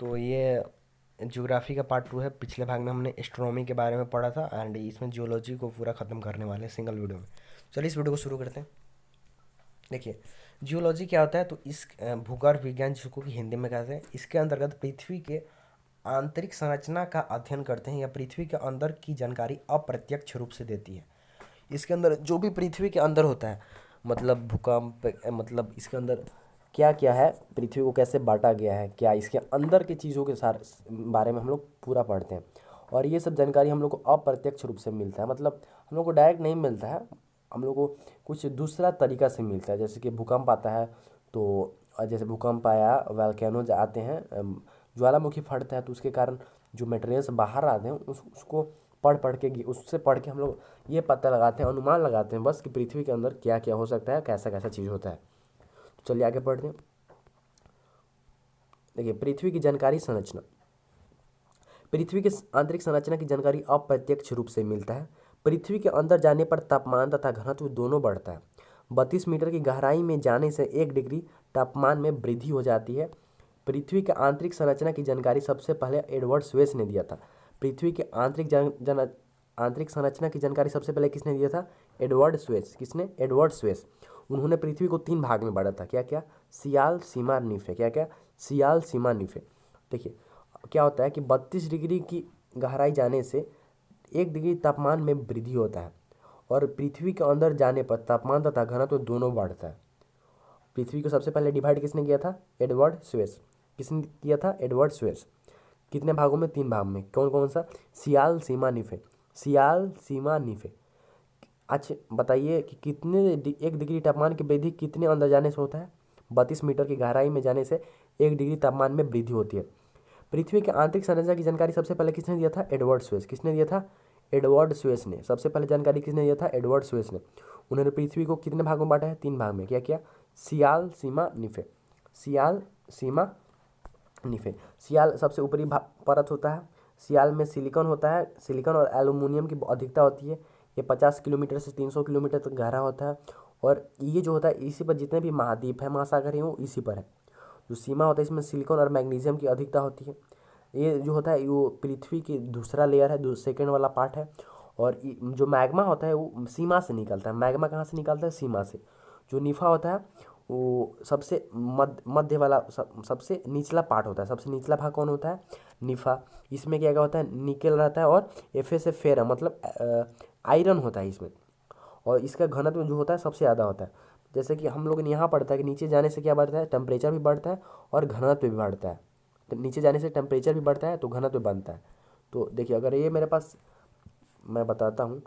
तो ये ज्योग्राफी का पार्ट 2 है। पिछले भाग में हमने एस्ट्रोनॉमी के बारे में पढ़ा था एंड इसमें जियोलॉजी को पूरा ख़त्म करने वाले हैं सिंगल वीडियो में। चलिए इस वीडियो को शुरू करते हैं। देखिए, जियोलॉजी क्या होता है, तो इस भूगर्भ विज्ञान जिसको कि हिंदी में कहते हैं, इसके अंतर्गत पृथ्वी के आंतरिक संरचना का अध्ययन करते हैं या पृथ्वी के अंदर की जानकारी अप्रत्यक्ष रूप से देती है। इसके अंदर जो भी पृथ्वी के अंदर होता है, मतलब भूकंप, मतलब इसके अंदर क्या क्या है, पृथ्वी को कैसे बांटा गया है, क्या इसके अंदर की चीज़ों के सारे बारे में हम लोग पूरा पढ़ते हैं। और ये सब जानकारी हम लोग को अप्रत्यक्ष रूप से मिलता है, मतलब हम लोग को डायरेक्ट नहीं मिलता है, हम लोग को कुछ दूसरा तरीका से मिलता है। जैसे कि भूकंप आता है तो जैसे भूकंप आया, वोल्केनोज आते हैं, ज्वालामुखी फटता है, तो उसके कारण जो मटेरियल्स बाहर आते हैं उसको उससे पढ़ के हम लोग ये पता लगाते हैं, अनुमान लगाते हैं बस कि पृथ्वी के अंदर क्या क्या हो सकता है, कैसा कैसा चीज़ होता है। तो चलिए आगे पढ़ते हैं। देखिए, पृथ्वी की जानकारी संरचना। पृथ्वी के आंतरिक संरचना की जानकारी अप्रत्यक्ष रूप से मिलता है। पृथ्वी के अंदर जाने पर तापमान तथा घनत्व दोनों बढ़ता है। 32 मीटर की गहराई में जाने से 1 डिग्री तापमान में वृद्धि हो जाती है। पृथ्वी के आंतरिक संरचना की जानकारी सबसे पहले एडवर्ड स्वेस ने दिया था। पृथ्वी के आंतरिक संरचना की जानकारी सबसे पहले किसने दिया था? Edward Suess. किसने? Edward Suess. उन्होंने पृथ्वी को 3 भाग में बांटा था। क्या क्या? सियाल, सीमा, निफे। क्या क्या? सियाल, सीमा, निफे। देखिए, क्या होता है कि 32 डिग्री की गहराई जाने से 1 डिग्री तापमान में वृद्धि होता है और पृथ्वी के अंदर जाने पर तापमान तथा घनत्व दोनों बढ़ता है। पृथ्वी को सबसे पहले डिवाइड किसने किया था? Edward Suess. किसने किया था? Edward Suez. कितने भागों में? 3 भाग में। कौन कौन सा? सियाल, सीमा, निफे। सियाल, सीमा, निफे। अच्छा बताइए कि 1 डिग्री तापमान की वृद्धि कितने अंदर जाने से होता है? 32 मीटर की गहराई में जाने से 1 डिग्री तापमान में वृद्धि होती है। पृथ्वी के आंतरिक संरचना की जानकारी सबसे पहले किसने दिया था? Edward Suess. किसने दिया था? एडवर्ड स्वेस ने। सबसे पहले जानकारी किसने दिया था? एडवर्ड स्वेस ने। उन्होंने पृथ्वी को कितने भागों में बांटा है? 3 भाग में। क्या क्या? सियाल, सीमा, निफे। सियाल, सीमा, निफे। सियाल सबसे ऊपरी परत होता है। सियाल में सिलिकॉन होता है। सिलिकॉन और एल्यूमिनियम की अधिकता होती है। ये 50 किलोमीटर से 300 किलोमीटर तक गहरा होता है और ये जो होता है, इसी पर जितने भी महाद्वीप है, महासागर हैं, वो इसी पर है। जो सीमा होता है, इसमें सिलिकॉन और मैग्नीशियम की अधिकता होती है। ये जो होता है वो पृथ्वी की दूसरा लेयर है, सेकेंड वाला पार्ट है। और जो मैग्मा होता है वो सीमा से निकलता है। मैग्मा कहाँ से निकलता है? सीमा से। जो निफा होता है वो सबसे मध्य वाला सबसे निचला पार्ट होता है। सबसे निचला भाग कौन होता है? निफा। इसमें क्या क्या होता है? निकेल रहता है और एफ से फेरा, मतलब आयरन होता है इसमें। और इसका घनत्व जो होता है सबसे ज़्यादा होता है। जैसे कि हम लोग ने यहाँ पढ़ता है कि नीचे जाने से क्या बढ़ता है? टेम्परेचर भी बढ़ता है और घनत्व भी बढ़ता है। तो नीचे जाने से टेम्परेचर भी बढ़ता है तो घनत्व बनता है। तो देखिए, अगर ये मेरे पास, मैं बताता हूँ,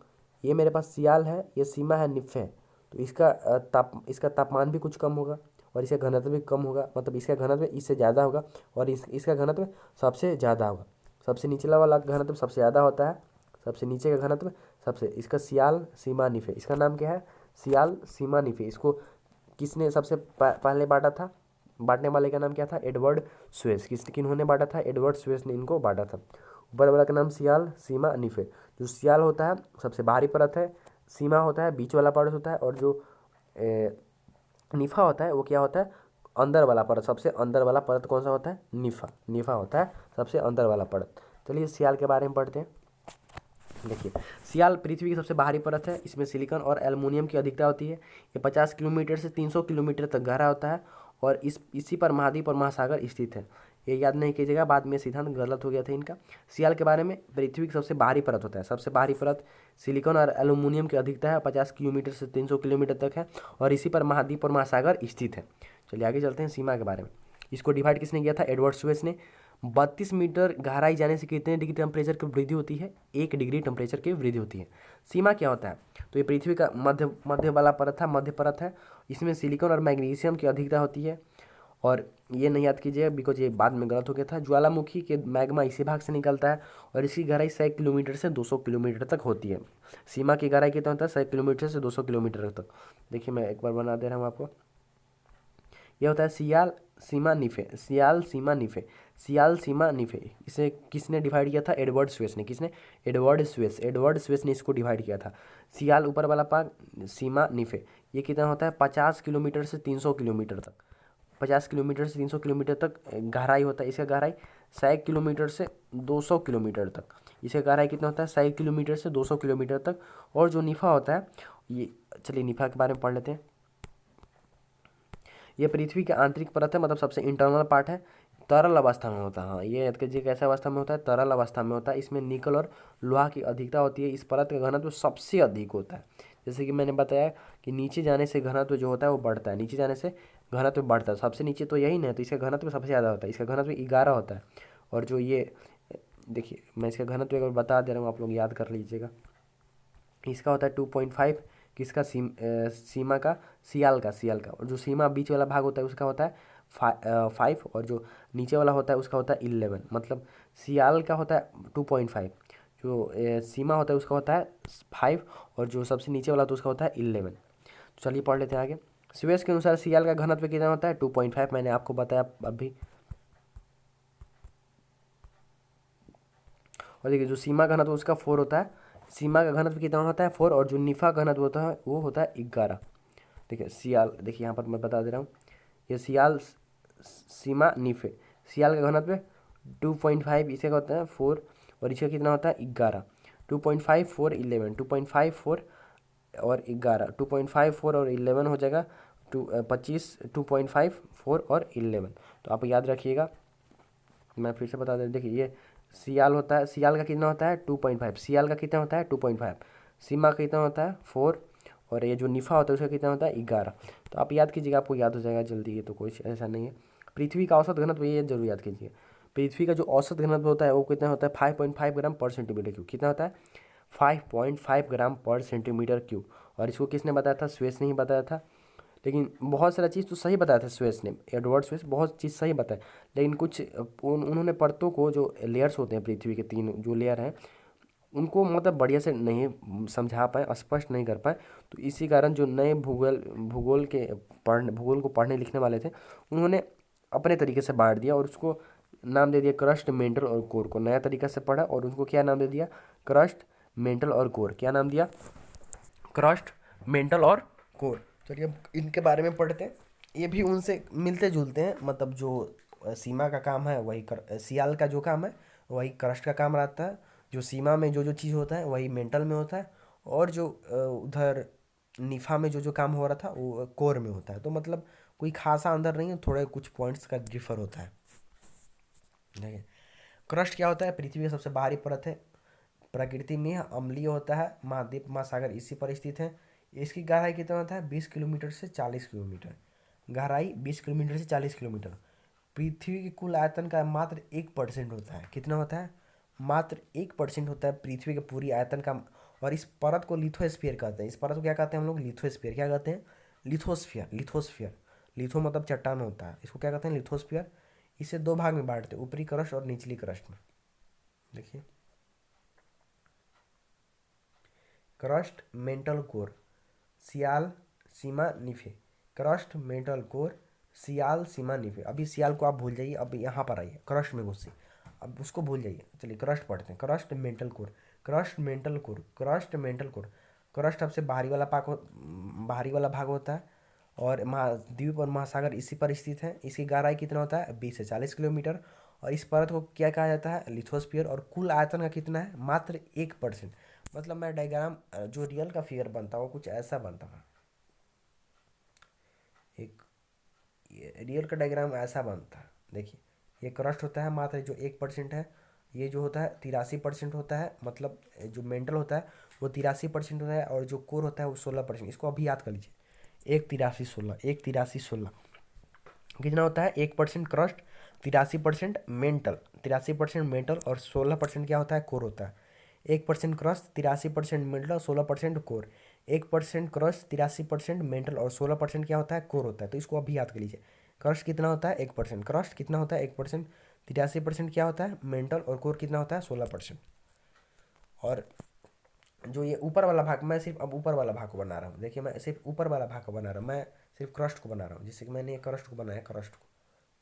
ये मेरे पास सियाल है, ये सीमा है, निफ है, तो इसका तापमान भी कुछ कम होगा और इसका घनत्व भी कम होगा, मतलब इसका घनत्व इससे ज़्यादा होगा और इसका घनत्व सबसे ज़्यादा होगा। सबसे निचला वाला घनत्व सबसे ज़्यादा होता है, सबसे नीचे का घनत्व सबसे। इसका सियाल, सीमा, निफे। इसका नाम क्या है? सियाल, सीमा, निफे। इसको किसने सबसे पहले बांटा था? बांटने वाले का नाम क्या था? Edward Suez. किन्होंने बांटा था? एडवर्ड स्वेस ने इनको बांटा था। ऊपर वाला का नाम सियाल, सीमा, निफे। जो सियाल होता है सबसे बाहरी परत है, सीमा होता है बीच वाला परत होता है, और जो निफा होता है वो क्या होता है? अंदर वाला परत। सबसे अंदर वाला परत कौन सा होता है? निफा। निफा होता है सबसे अंदर वाला परत। चलिए सियाल के बारे में पढ़ते हैं। देखिए, सियाल पृथ्वी की सबसे बाहरी परत है। इसमें सिलिकॉन और एल्युमिनियम की अधिकता होती है। ये 50 किलोमीटर से 300 किलोमीटर तक गहरा होता है और इसी पर महाद्वीप और महासागर स्थित है। ये याद नहीं कीजिएगा, बाद में सिद्धांत गलत हो गया था इनका। सियाल के बारे में, पृथ्वी की सबसे बाहरी परत होता है। सबसे बाहरी परत सिलिकॉन और एल्युमिनियम की अधिकता है, 50 किलोमीटर से 300 किलोमीटर तक है और इसी पर महाद्वीप और महासागर स्थित है। चलिए आगे चलते हैं सीमा के बारे में। इसको डिवाइड किसने किया था? एडवर्ड स्वेस ने। 32 मीटर गहराई जाने से कितने डिग्री टेम्परेचर की वृद्धि होती है? 1 डिग्री टेम्परेचर की वृद्धि होती है। सीमा क्या होता है? तो ये पृथ्वी का मध्य वाला परत है, मध्य परत है। इसमें सिलिकॉन और मैग्नीशियम की अधिकता होती है। और ये नहीं याद कीजिए बिकॉज ये बाद में गलत हो गया था। ज्वालामुखी के मैग्मा इसी भाग से निकलता है और इसकी गहराई 100 किलोमीटर से 200 किलोमीटर तक होती है। सीमा की गहराई कितना होता है? 100 किलोमीटर से 200 किलोमीटर तक। देखिए, मैं एक बार बना दे रहा हूँ आपको। यह होता है सियाल, सीमा, निफे। सियाल, सीमा, निफे। सियाल, सीमा, निफे। इसे किसने डिवाइड किया था? एडवर्ड स्वेस ने। किसने? Edward Suez. एडवर्ड स्वेस ने इसको डिवाइड किया था। सियाल ऊपर वाला पार्ट, सीमा, निफे। ये कितना होता है? 50 किलोमीटर से 300 किलोमीटर तक। 50 किलोमीटर से 300 किलोमीटर तक गहराई होता है। इसका गहराई 100 किलोमीटर से 200 किलोमीटर तक। इसका गहराई कितना होता है? 100 किलोमीटर से 200 किलोमीटर तक। और जो निफा होता है, ये चलिए निफा के बारे में पढ़ लेते हैं। ये पृथ्वी की आंतरिक परत है, मतलब सबसे इंटरनल पार्ट है। तरल अवस्था में होता है। हाँ, ये याद कीजिए कैसे अवस्था में होता है? तरल अवस्था में होता है। इसमें निकल और लोहा की अधिकता होती है। इस परत का घनत्व सबसे अधिक होता है। जैसे कि मैंने बताया कि नीचे जाने से घनत्व जो होता है वो बढ़ता है, नीचे जाने से घनत्व बढ़ता है। सबसे नीचे तो यही नहीं है, तो इसका घनत्व सबसे ज़्यादा होता है। इसका घनत्व 11 होता है। और जो ये देखिए, मैं इसका घनत्व एक बार बता दे रहा हूँ, आप लोग याद कर लीजिएगा। इसका होता है 2.5। किसका? सीमा का, सियाल का। और जो सीमा बीच वाला भाग होता है उसका होता है 5। और जो नीचे वाला होता है उसका होता है 11। मतलब सियाल का होता है 2.5, जो सीमा होता है उसका होता है 5, और जो सबसे नीचे वाला तो उसका होता है 11। तो चलिए पढ़ लेते हैं आगे। स्वेस के अनुसार सियाल का घनत्व कितना होता है? 2.5, मैंने आपको बताया अभी। और देखिए जो सीमा घनत्व उसका 4 होता है। सीमा का घनत्व कितना होता है? 4। और जो निफा घनत्व होता है वो होता है 11। देखिए सियाल, देखिए यहाँ पर मैं बता दे रहा हूँ। ये सियाल, सीमा, निफे। सियाल का घनत्व 2.5, इसे का होता है 4, और इसका कितना होता है? 11। 2.5, 4, 11, 2.5, 4 और 11, 2.5, 4 और 11 हो जाएगा 25, 2.5, 4 और 11। तो आप याद रखिएगा। मैं फिर से बता दें, देखिए ये सियाल होता है। सियाल का कितना होता है? 2.5। सियाल का कितना होता है? 2.5। सीमा का कितना होता है? 4। और ये जो निफा होता है उसका कितना होता है? 11। तो आप याद कीजिएगा, आपको याद हो जाएगा जल्दी। ये तो कोई ऐसा नहीं है। पृथ्वी का औसत घनत्व ये जरूर याद कीजिए। पृथ्वी का जो औसत घनत्व होता है वो कितना होता है? 5.5 ग्राम पर सेंटीमीटर क्यूब। कितना होता है? 5.5 ग्राम पर सेंटीमीटर क्यूब। और इसको किसने बताया था? स्वेस ने ही बताया था। लेकिन बहुत सारा चीज़ तो सही बताया था स्वेस ने, एडवर्ड स्वेस बहुत चीज़ सही बताया। लेकिन कुछ उन्होंने परतों को, जो लेयर्स होते हैं पृथ्वी के 3 जो लेयर हैं, उनको मतलब बढ़िया से नहीं समझा पाए, स्पष्ट नहीं कर पाए। तो इसी कारण जो नए भूगोल को पढ़ने लिखने वाले थे, उन्होंने अपने तरीके से बांट दिया और उसको नाम दे दिया क्रस्ट, मेंटल और कोर को। नया तरीका से पढ़ा और उसको क्या नाम दे दिया? क्रस्ट, मेंटल और कोर। क्या नाम दिया? क्रस्ट, मेंटल और कोर। चलिए अब इनके बारे में पढ़ते हैं। ये भी उनसे मिलते जुलते हैं, मतलब जो सीमा का काम है वही सियाल का जो काम है वही क्रस्ट का काम रहता है। जो सीमा में जो जो चीज़ होता है वही मेंटल में होता है। और जो उधर निफा में जो जो काम हो रहा था वो कोर में होता है। तो मतलब कोई खासा अंदर नहीं है, थोड़े कुछ पॉइंट्स का डिफर होता है। देखिए क्रस्ट क्या होता है? पृथ्वी का सबसे बाहरी परत है। प्रकृति में अम्लीय होता है। महाद्वीप, महासागर इसी पर स्थित है। इसकी गहराई कितना होता है? 20 किलोमीटर से 40 किलोमीटर। गहराई 20 किलोमीटर से 40 किलोमीटर। पृथ्वी के कुल आयतन का मात्र 1% होता है। कितना होता है? मात्र 1% होता है पृथ्वी के पूरी आयतन का। और इस परत को लिथोस्फीयर कहते हैं। इस परत को क्या कहते हैं हम लोग? लिथोस्फीयर। क्या कहते हैं? लिथोस्फीयर। लिथोस्फीयर, लिथो मतलब चट्टान होता है, इसको क्या कहते हैं? लिथोस्फीयर। इसे 2 भाग में बांटते हैं, ऊपरी क्रस्ट और निचली क्रस्ट में। देखिए क्रस्ट, मेंटल कोर, सियाल, सीमा, निफे। क्रस्ट, मेंटल कोर, सियाल, सीमा, निफे। अभी सियाल को आप भूल जाइए, अब यहाँ पर आइए क्रस्ट में घुसिए। अब उसको भूल जाइए। चलिए क्रस्ट पढ़ते हैं। Crust, mantle core, crust, mantle core, crust, mantle core. Crust सबसे बाहरी वाला भाग होता है। और महाद्वीप और महासागर इसी पर स्थित है। इसकी गहराई कितना होता है? 20 से 40 किलोमीटर। और इस परत को क्या कहा जाता है? लिथोस्फीयर। और कुल आयतन का कितना है? मात्र 1%। मतलब मैं डायग्राम जो रियल का फिगर बनता वो कुछ ऐसा बनता है। एक रियल का डायग्राम ऐसा बनता है। देखिए ये क्रस्ट होता है मात्र जो 1% है। ये जो होता है 83% होता है। मतलब जो मेंटल होता है वो 83% होता है। और जो कोर होता है वो 16%। इसको अभी याद कर लीजिए। 1, 83, 16, 1, 83, 16 कितना होता है? 1% क्रस्ट, 83% मेंटल, 83% मेंटल और 16% क्या होता है? कोर होता है। 1% क्रस्ट, 83% मेंटल और 16% कोर। 1% क्रस्ट, 83% मेंटल और 16% क्या होता है? कोर होता है। तो इसको अभी याद कर लीजिए। क्रस्ट कितना होता है? 1%। क्रस्ट कितना होता है? 1%। 83% क्या होता है? मेंटल। और कोर कितना होता है? 16%। और जो ये ऊपर वाला भाग, मैं सिर्फ अब ऊपर वाला भाग को बना रहा हूँ। देखिए मैं सिर्फ ऊपर वाला भाग को बना रहा हूँ, मैं सिर्फ क्रस्ट को बना रहा हूँ। जैसे कि मैंने क्रस्ट को बनाया, क्रस्ट को।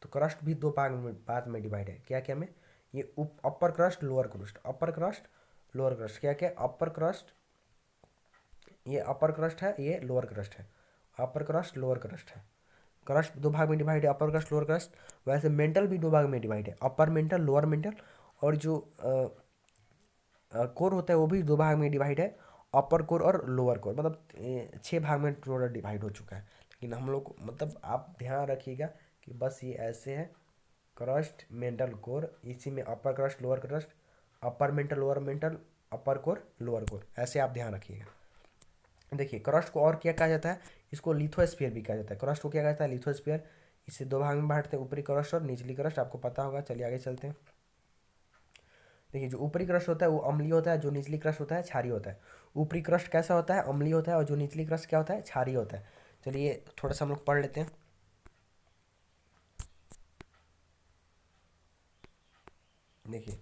तो क्रस्ट भी 2 पार्ट में डिवाइड है। क्या क्या में? ये अपर क्रस्ट, लोअर क्रस्ट। अपर क्रस्ट, लोअर क्रस्ट। क्या क्या? अपर क्रस्ट, ये अपर क्रस्ट है, ये लोअर क्रस्ट है। अपर क्रस्ट, लोअर क्रस्ट है। क्रस्ट दो भाग में डिवाइड है, अपर क्रस्ट लोअर क्रस्ट। वैसे मेंटल भी दो भाग में डिवाइड है, अपर मेंटल लोअर मेंटल। और जो कोर होता है वो भी दो भाग में डिवाइड है, अपर कोर और लोअर कोर। मतलब 6 भाग में टोटल डिवाइड हो चुका है। लेकिन हम लोग मतलब आप ध्यान रखिएगा कि बस ये ऐसे है, क्रस्ट मेंटल कोर, इसी में upper crust lower crust, upper mantle lower mantle, upper core lower core, ऐसे आप ध्यान रखिएगा। देखिए क्रस्ट को और क्या कहा जाता है, इसको लिथोस्फीयर भी कहा जाता है। क्रस्ट को क्या कहता है, लिथोस्फीयर। इसे दो भाग में बांटते हैं, ऊपरी क्रस्ट और निचली क्रस्ट, आपको पता होगा। चलिए आगे चलते हैं। देखिए जो ऊपरी क्रस्ट होता है वो अम्लीय होता है, जो निचली क्रस्ट होता है क्षारीय होता है। ऊपरी क्रस्ट कैसा होता है, अम्लीय होता है, और जो निचली क्रस्ट क्या होता है, क्षारीय होता है। चलिए थोड़ा सा हम लोग पढ़ लेते हैं। देखिए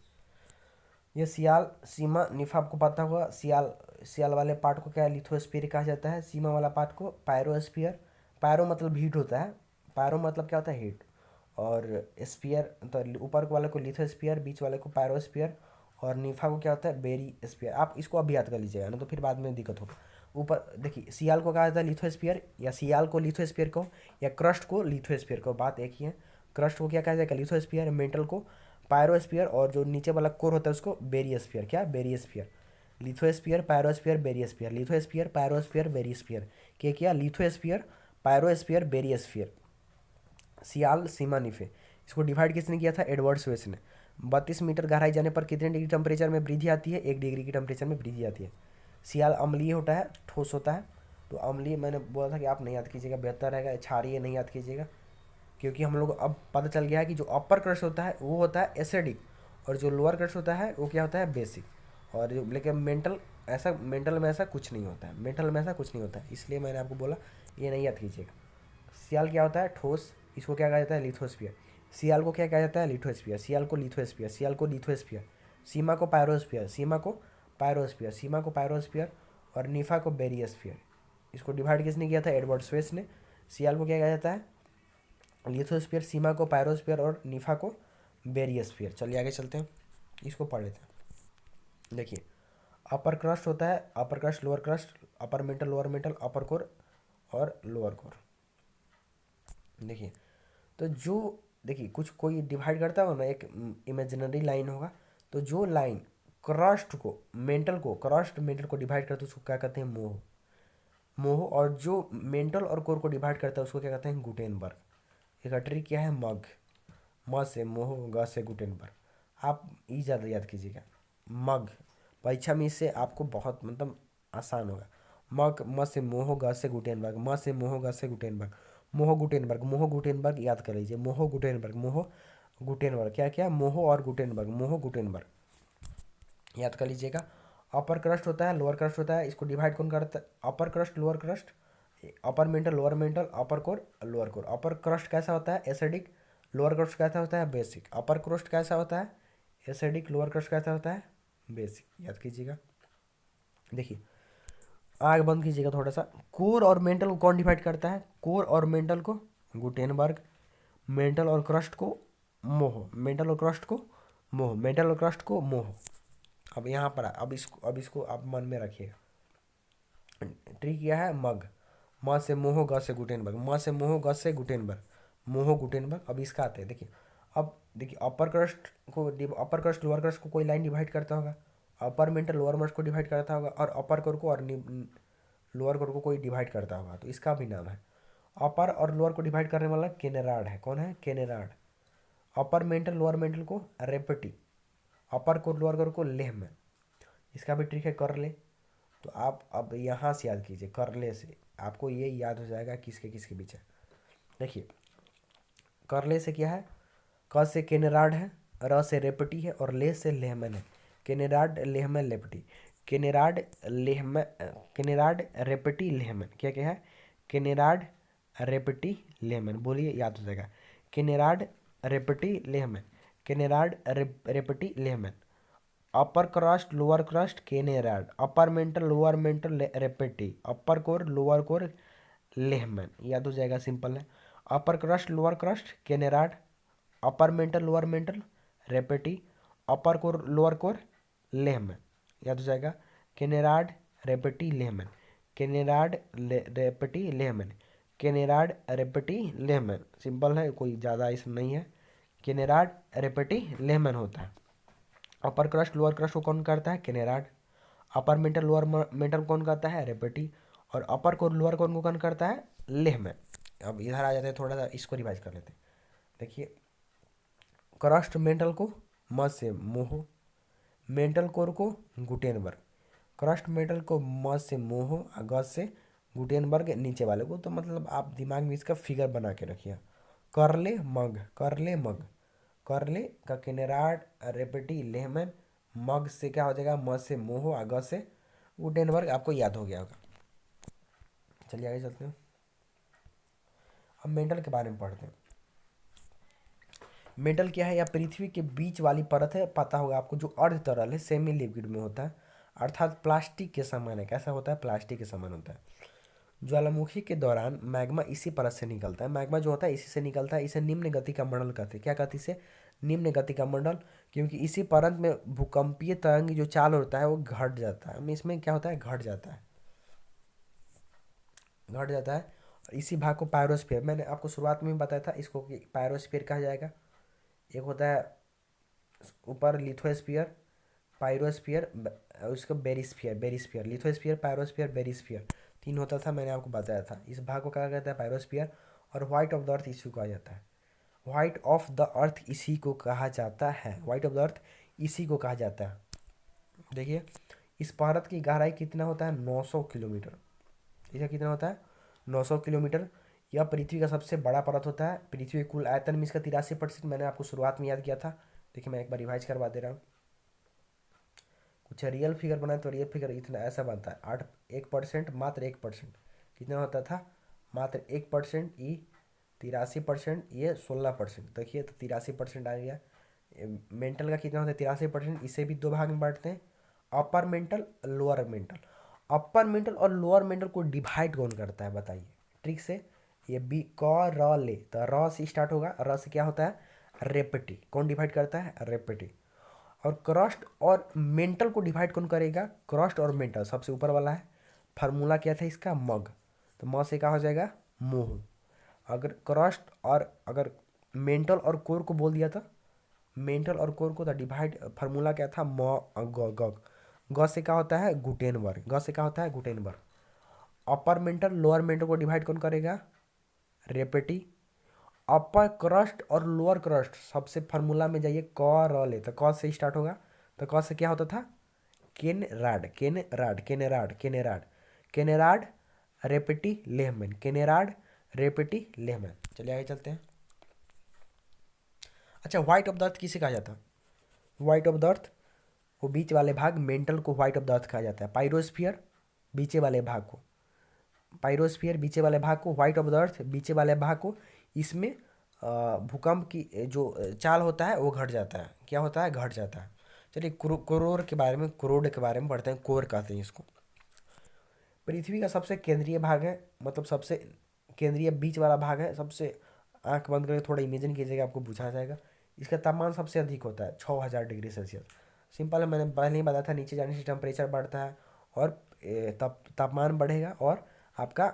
ये सियाल सीमा निफा, आपको पता होगा। सियाल सियाल वाले पार्ट को क्या लिथोस्फीयर कहा जाता है, सीमा वाला पार्ट को पायरोस्फीयर। पायरो मतलब हीट होता है, पायरो मतलब क्या होता है, हीट। और स्फीयर तो ऊपर वाले को लिथोस्फीयर, बीच वाले को पायरोस्फीयर, और निफा को क्या होता है, बेरी स्फीयर। आप इसको अभी याद कर लीजिएगा, ना तो फिर बाद में दिक्कत होगा। ऊपर देखिए सियाल को कहा जाता है लिथोस्फीयर, या सियाल को लिथोस्फीयर को, या क्रस्ट को लिथोस्फीयर को, बात एक ही है। क्रस्ट को क्या कहा जाएगा, लिथोस्फीयर। मेंटल को पायरोस्फीयर, और जो नीचे वाला कोर होता है उसको बेरियस्फीयर। क्या, बेरियस्फीयर। Lithosphere, पायरोस्फीयर, बेरियस्फीयर, lithosphere, पायरोस्फीयर, बेरियस्फीयर। क्या लिथोस्फीयर, पायरोस्फीयर, बेरियस्फीयर। सियाल सीमा निफे, इसको डिवाइड किसने किया था, एडवर्ड स्वेस ने। 32 मीटर गहराई जाने पर कितने डिग्री टेम्परेचर में वृद्धि आती है, 1 डिग्री की टेम्परेचर में वृद्धि आती है। सियाल अम्लीय होता है, ठोस होता है। तो अम्लीय मैंने बोला था कि आप नहीं याद कीजिएगा, बेहतर रहेगा। क्षारीय नहीं याद कीजिएगा, क्योंकि हम लोग अब पता चल गया है कि जो अपर क्रस्ट होता है वो होता है एसिडिक, और जो लोअर क्रस्ट होता है वो क्या होता है, बेसिक। और जो लेकिन मेंटल में ऐसा कुछ नहीं होता है, मेंटल में ऐसा कुछ नहीं होता है, इसलिए मैंने आपको बोला ये नहीं याद कीजिएगा। सियाल क्या होता है, ठोस, इसको क्या कहा जाता है, लिथोस्फीयर। सियाल को क्या कहा जाता है, लिथोस्फीयर। सियाल को लिथोस्फीयर, सियाल को लिथोस्फीयर। सीमा को पायरोस्फीयर, सीमा को पायरोस्फीयर, सीमा को पायरोस्फीयर, और निफा को बेरियस्फीयर। इसको डिवाइड किसने किया था, एडवर्ड स्वेस ने। सियाल को क्या कहा जाता है, लिथोस्फीयर, सीमा को पायरोस्फीयर, और निफा को बेरियस्फीयर। चलिए आगे चलते हैं, इसको पढ़ लेते हैं। देखिए अपर क्रस्ट होता है, upper crust lower crust, upper mantle lower mantle, upper core और लोअर कोर। देखिए तो जो देखिए कुछ कोई डिवाइड करता हो ना, एक इमेजिनरी लाइन होगा, तो जो लाइन क्रस्ट को मेंटल को, क्रस्ट मेंटल को डिवाइड करता है उसको क्या कहते हैं, मोह। मोह। और जो मेंटल और कोर को डिवाइड करता है उसको क्या कहते हैं, गुटेनबर्ग। एक ट्रिक क्या है, मग। म से मोह, ग से गुटेनबर्ग। आप ये ज़्यादा याद कीजिएगा, मग। परीक्षा में इससे आपको बहुत मतलब आसान होगा। मग, म से मोह, ग से गुटेनबर्ग, म से मोह, ग से गुटेनबर्ग। मोह गुटेनबर्ग, मोह गुटेनबर्ग याद कर लीजिए, मोह गुटेनबर्ग, मोह गुटेनबर्ग। क्या क्या, मोह और गुटेनबर्ग, मोह गुटेनबर्ग याद कर लीजिएगा। अपर क्रस्ट होता है, लोअर क्रस्ट होता है, इसको डिवाइड कौन करता है, upper crust lower crust, upper mantle lower mantle, upper core lower core. Upper crust कैसा होता है, एसिडिक। लोअर क्रस्ट कैसा होता है, बेसिक। अपर क्रस्ट कैसा होता है, एसिडिक। लोअर क्रस्ट कैसा होता है, बेसिक। याद कीजिएगा। देखिए आग बंद कीजिएगा थोड़ा सा। कोर और मेंटल को कौन डिवाइड करता है, कोर और मेंटल को गुटेनबर्ग। मेंटल और क्रस्ट को मोह, मेंटल और क्रस्ट को मोह, मेंटल और क्रस्ट को मोह। अब यहाँ पर अब इसको आप मन में रखिएगा। ट्रिक क्या है, मग। म से मोह, ग से गुटेनबर्ग, म से मोह, ग से गुटेनबर्ग, मोह गुटेनबर्ग। अब इसका आते हैं, देखिए अब देखिए अपर क्रस्ट लोअर क्रस्ट को कोई लाइन डिवाइड करता होगा, अपर मेंटल लोअर मस्ट को डिवाइड करता होगा, और अपर कोर को और लोअर कोर को कोई डिवाइड करता होगा, तो इसका भी नाम है। अपर और लोअर को डिवाइड करने वाला केनेराड है। कौन है, केनेराड। अपर मेंटल लोअर मेंटल को रेपेटी, अपर कोर लोअर कोर को लेहमैन। इसका भी ट्रिक है, कर ले। तो आप अब यहाँ से याद कीजिए, करले से आपको ये याद हो जाएगा किसके किसके बीच है। देखिए करले से क्या है, क से केनेराड है, र से रेपटी है, और ले से लेहमन है। केनेराड Lehmann लेपटी, केनेराड Lehmann, Conrad Repetti Lehmann. क्या क्या है, केनेराड रेपटी लेहमन। बोलिए, याद हो जाएगा। Conrad Repetti Lehmann, Conrad Repetti Lehmann. Upper crust lower crust Conrad, upper mantle lower mantle Repetti, upper core lower core Lehmann. याद हो जाएगा, सिंपल है। Upper crust lower crust Conrad, upper mantle lower mantle Repetti, upper core lower core Lehmann. याद हो जाएगा, Conrad Repetti Lehmann, Conrad Repetti Lehmann, Conrad Repetti Lehmann, simple है, कोई ज़्यादा ऐसा नहीं है। केनेराड रेपेटी लेहमैन होता है। अपर क्रस्ट लोअर क्रस्ट को कौन करता है? केनेराड। अपर मेंटल लोअर मेंटल कौन करता है? रेपेटी। और अपर को लोअर कौन को कौन करता है? लेहमैन। अब इधर आ जाते हैं, थोड़ा सा इसको रिवाइज कर लेते हैं। देखिए, क्रस्ट मेंटल को म से मोहो, मेंटल कोर को गुटेनबर्ग। क्रस्ट मेंटल को म से मोहो और ग से गुटेनबर्ग नीचे वाले को। तो मतलब आप दिमाग में इसका फिगर बना के रखिए। करले मग, करले मग, करले का केनेराड रेपेटी लेहमैन, मग से क्या हो जाएगा? म से मोहो और ग से गुटेनबर्ग। आपको याद हो गया होगा। चलिए आगे चलते हैं। अब मेंटल के बारे में पढ़ते हैं। मेंटल क्या है? या पृथ्वी के बीच वाली परत है, पता होगा आपको, जो अर्ध तरल है, सेमी लिक्विड में होता है, अर्थात प्लास्टिक के समान है। कैसा होता है? प्लास्टिक के समान होता है। ज्वालामुखी के दौरान मैग्मा इसी परत से निकलता है। मैग्मा जो होता है इसी से निकलता है। इसे निम्न गति का मंडल कहते हैं। क्या कहते हैं इसे? निम्न गति का मंडल, क्योंकि इसी परत में भूकंपीय तरंग जो चाल होता है वो घट जाता है। इसमें क्या होता है? घट जाता है, घट जाता है। और इसी भाग को पायरोस्फीयर, मैंने आपको शुरुआत में भी बताया था इसको कि पायरोस्फीयर कहा जाएगा। एक होता है ऊपर लिथोस्फीयर, पायरोस्फीयर, उसको बेरिस्फीयर, बेरिस्फीयर, लिथोस्फीयर, पायरोस्फीयर, बेरिस्फीयर, तीन होता था, मैंने आपको बताया था। इस भाग को कहा जाता है पायरोस्फीयर। और व्हाइट ऑफ द अर्थ इसी को कहा जाता है। व्हाइट ऑफ द अर्थ इसी को कहा जाता है। व्हाइट ऑफ द अर्थ इसी को कहा जाता है। देखिए, इस परत की गहराई कितना होता है? 900 किलोमीटर। इसका कितना होता है? 900 किलोमीटर। यह पृथ्वी का सबसे बड़ा परत होता है। पृथ्वी कुल आयतन में इसका 83%, मैंने आपको शुरुआत में याद किया था। देखिए, मैं एक बार रिवाइज करवा दे रहा हूँ। कुछ रियल फिगर बनाए तो रियल फिगर इतना ऐसा बनता है, 1%, मात्र 1%। कितना होता था? मात्र 1%। ई 83%, ये 16%। देखिए, तो 83% आ गया। मेंटल का कितना होता है? 83%। इसे भी दो भाग में बांटते हैं, अपर mantle, lower mantle. Upper mantle और लोअर मेंटल को डिवाइड कौन करता है? बताइए ट्रिक से। ये बी क र ले, तो र से स्टार्ट होगा। र से क्या होता है? रेपेटी। कौन डिवाइड करता है? रेपेटी। और क्रस्ट और मेंटल को डिवाइड कौन करेगा? क्रस्ट और मेंटल, सबसे ऊपर वाला है। फार्मूला क्या था इसका? मग। तो म से क्या हो जाएगा? मोह। अगर क्रस्ट और अगर मेंटल और कोर को बोल दिया था, मेंटल और कोर को, तो डिवाइड फार्मूला क्या था? म ग ग। ग से क्या होता है? गुटेनबर्ग। ग से क्या होता है? गुटेनबर्ग। अपर मेंटल लोअर मेंटल को डिवाइड कौन करेगा? रेपेटी। अपर क्रस्ट और लोअर क्रस्ट, सबसे फार्मूला में जाइए, क र ले, तो क से स्टार्ट होगा। तो क से क्या होता था? केनराड, केनराड, केनेराड, केनेराड, केनेराड रेपेटी लेहमैन, केनेराड रेपेटी लेहमैन। चलिए आगे चलते हैं। अच्छा, व्हाइट ऑफ द अर्थ किसे कहा जाता है? व्हाइट ऑफ द अर्थ वो बीच वाले भाग, मेंटल को व्हाइट ऑफ द अर्थ कहा जाता है। पायरोस्फीयर बीचे वाले भाग को, पायरोस्फीयर बीचे वाले भाग को, व्हाइट ऑफ द अर्थ बीचे वाले भाग को। इसमें भूकंप की जो चाल होता है वो घट जाता है। क्या होता है? घट जाता है। चलिए कोरोर के बारे में, कोरोड के बारे में पढ़ते हैं। कोर कहते हैं इसको। पृथ्वी का सबसे केंद्रीय भाग है, मतलब सबसे केंद्रीय बीच वाला भाग है। सबसे, आंख बंद करके थोड़ा इमेजिन कीजिएगा, आपको बुझा जाएगा। इसका तापमान सबसे अधिक होता है, 6000 डिग्री सेल्सियस। सिंपल है, मैंने पहले ही बताया था, नीचे जाने से टेम्परेचर बढ़ता है और तापमान बढ़ेगा, और आपका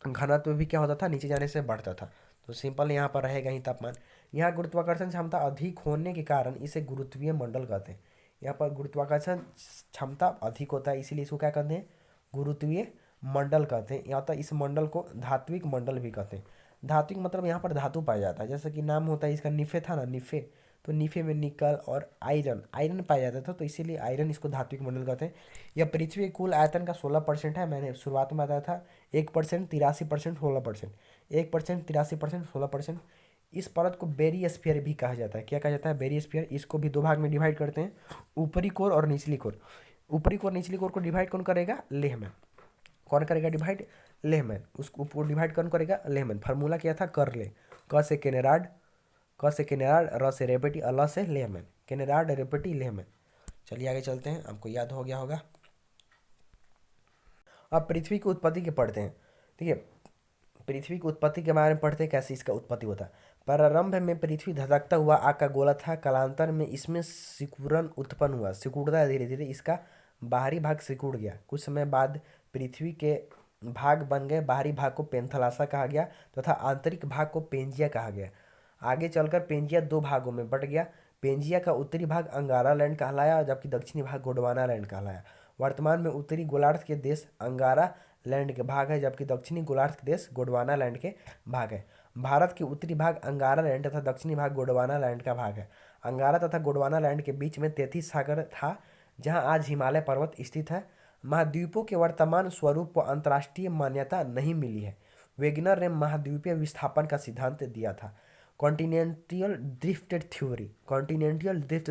घनत्व भी क्या होता था? नीचे जाने से बढ़ता था। तो सिंपल, यहाँ पर रहेगा ही तापमान। यहाँ गुरुत्वाकर्षण क्षमता अधिक होने के कारण इसे गुरुत्वीय मंडल कहते हैं। यहाँ पर गुरुत्वाकर्षण क्षमता अधिक होता है, इसीलिए इसको क्या कहते हैं? गुरुत्वीय मंडल कहते हैं। यहाँ तक इस मंडल को धात्विक मंडल भी कहते हैं। धात्विक मतलब यहाँ पर धातु पाया जाता है, जैसे कि नाम होता है इसका, निफे था ना, निफे। तो निफे में निकल और आयरन, आयरन पाया जाता था, तो इसीलिए आयरन इसको धात्विक मंडल कहते हैं। यह पृथ्वी के कुल आयतन का 16% है। मैंने शुरुआत में बताया था, 1%, 83%, 16%, 1%, 83%, 16%। इस परत को बेरिस्फीयर भी कहा जाता है। क्या कहा जाता है? बेरिस्फीयर। इसको भी दो भाग में डिवाइड करते हैं, ऊपरी कोर और निचली कोर। ऊपरी कोर निचली कोर को डिवाइड कौन करेगा? लेहमैन। कौन करेगा डिवाइड? लेहमैन। उसको डिवाइड कौन करेगा? लेहमैन। फार्मूला क्या था? कर ले। क से केनेराड, क से केनेराड, र से रेपेटी, ल से लेहमैन, केनेराड रेपेटी लेहमैन। चलिए आगे चलते हैं, आपको याद हो गया होगा। अब पृथ्वी की उत्पत्ति के पढ़ते हैं। ठीक है, पृथ्वी की उत्पत्ति के बारे में पढ़ते हैं, कैसे इसका उत्पत्ति होता है। प्रारंभ में पृथ्वी धधकता हुआ आग का गोला था। कालांतर में इसमें सिकुड़न उत्पन्न हुआ, सिकुड़ता है धीरे धीरे, इसका बाहरी भाग सिकुड़ गया। कुछ समय बाद पृथ्वी के भाग बन गए। बाहरी भाग को पेंथलासा कहा गया तथा आंतरिक भाग को पेंजिया कहा गया। आगे चलकर पेंजिया दो भागों में बट गया। पेंजिया का उत्तरी भाग अंगारा लैंड कहलाया जबकि दक्षिणी भाग गोंडवाना लैंड कहलाया। वर्तमान में उत्तरी गोलार्ध के देश अंगारा लैंड के भाग है जबकि दक्षिणी गोलार्ध के देश गोंडवाना लैंड के भाग है। भारत के उत्तरी भाग अंगारा लैंड तथा दक्षिणी भाग गोंडवाना लैंड का भाग है। अंगारा तथा गोंडवाना लैंड के बीच में 33 सागर था जहां आज हिमालय पर्वत स्थित है। महाद्वीपों के वर्तमान स्वरूप को अंतर्राष्ट्रीय मान्यता नहीं मिली है। वेगनर ने महाद्वीपीय विस्थापन का सिद्धांत दिया था। कॉन्टिनेंटल ड्रिफ्ट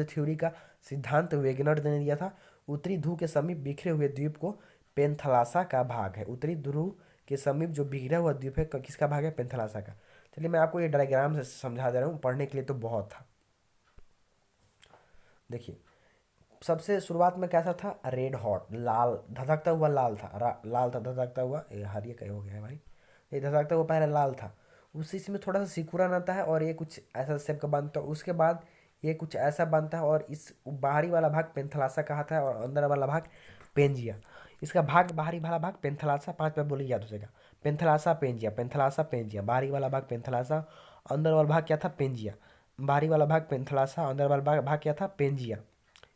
थ्योरी का सिद्धांत वेगनर ने दिया था। उत्तरी ध्रुव के समीप बिखरे हुए द्वीप को पेंथलासा का भाग है। उत्तरी ध्रुव के समीप जो बिखरा हुआ द्वीप है किसका भाग है? पेंथलासा का। चलिए मैं आपको ये डायग्राम से समझा दे रहा हूँ, पढ़ने के लिए तो बहुत था। देखिए सबसे शुरुआत में कैसा था? रेड हॉट, लाल, धधकता हुआ लाल था। लाल था धधकता हुआ, ये हरिया कहीं हो गया है भाई। ये धधकता हुआ पहले लाल था, उसी इसमें थोड़ा सा सिकुड़न आता है और ये कुछ ऐसा शेप का बनता है। उसके बाद ये कुछ ऐसा बनता है और इस बाहरी वाला भाग पेंथलासा कहता है और अंदर वाला भाग पेंजिया। इसका भाग बाहरी वाला भाग पेंथलासा, 5 बार बोली याद हो जाएगा। पेंथलासा पेंजिया, पेंथलासा पेंजिया। बाहरी वाला भाग पेंथलासा, अंदर वाला भाग क्या था? पेंजिया। बाहरी वाला भाग पेंथलासा, अंदर वाला भाग क्या था? पेंजिया।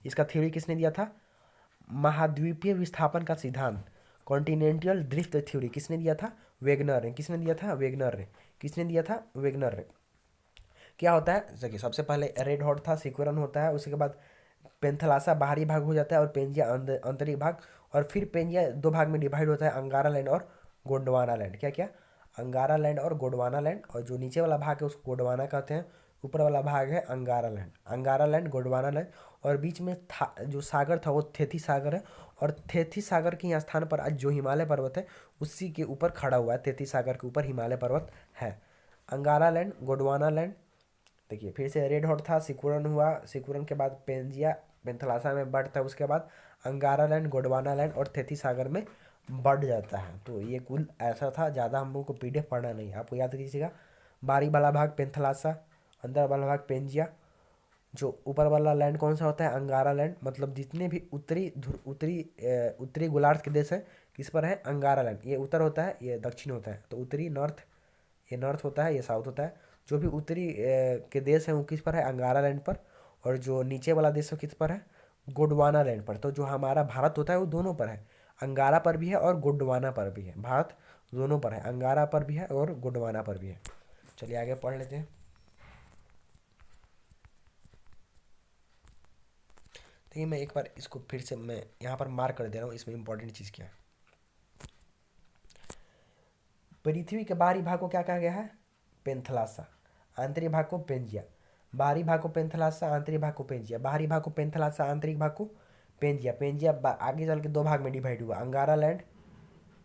इसका थ्योरी किसने दिया था? महाद्वीपीय विस्थापन का सिद्धांत, कॉन्टिनेंटल ड्रिफ्ट थ्योरी किसने दिया था? वेगनर ने। किसने दिया था? वेगनर ने। किसने दिया था? वेगनर ने। क्या होता है? देखिए सबसे पहले रेड हॉट था, सिकुड़न होता है, उसके बाद पेंथलासा बाहरी भाग हो जाता है और पेंजिया आंतरिक भाग, और फिर पेंजिया दो भाग में डिवाइड होता है, अंगारा लैंड और गोंडवाना लैंड। क्या क्या? अंगारा लैंड और गोंडवाना लैंड। और जो नीचे वाला भाग है उसको गोंडवाना कहते हैं, ऊपर वाला भाग है अंगारा लैंड। अंगारा लैंड, गोंडवाना लैंड। और बीच में था जो सागर था वो थेथी सागर है, और थेथी सागर के स्थान पर आज जो हिमालय पर्वत है उसी के ऊपर खड़ा हुआ है। थेथी सागर के ऊपर हिमालय पर्वत है। अंगारा लैंड, गोंडवाना लैंड। देखिए फिर से रेड हॉट था, सिकुड़न हुआ, सिकुड़न के बाद पेंजिया पेंथलासा में बढ़ता है, उसके बाद अंगारा लैंड, गोंडवाना लैंड और थेथी सागर में बढ़ जाता है। तो ये कुल ऐसा था, ज़्यादा हम लोग को पीडीएफ पढ़ना नहीं, आपको याद कीजिएगा। बाहरी वाला भाग पेंथलासा, अंदर वाला भाग पेंजिया। जो ऊपर वाला लैंड कौन सा होता है? अंगारा लैंड। मतलब जितने भी उत्तरी गोलार्ध के देश है किस पर है? अंगारा लैंड। ये उत्तर होता है, ये दक्षिण होता है। तो उत्तरी नॉर्थ, ये नॉर्थ होता है, ये साउथ होता है। जो भी उत्तरी के देश हैं वो किस पर है? अंगारा लैंड पर। और जो नीचे वाला देश है किस पर है? गोंडवाना लैंड पर। तो जो हमारा भारत होता है वो दोनों पर है, अंगारा पर भी है और गोंडवाना पर भी है। भारत दोनों पर है, अंगारा पर भी है और गोंडवाना पर भी है। चलिए आगे पढ़ लेते हैं। देखिए मैं एक बार इसको फिर से मैं यहाँ पर मार्क कर दे रहा हूँ, इसमें इंपॉर्टेंट चीज़ क्या है। पृथ्वी के बाहरी भाग को क्या कहा गया है? पेंथलासा। आंतरिक भाग को पेंजिया। बाहरी भाग को पेंथलासा, आंतरिक भाग को पेंजिया। बाहरी भाग को पेंथलासा, आंतरिक भाग को पेंजिया। पेंजिया आगे चल के दो भाग में डिवाइड हुआ, अंगारा लैंड,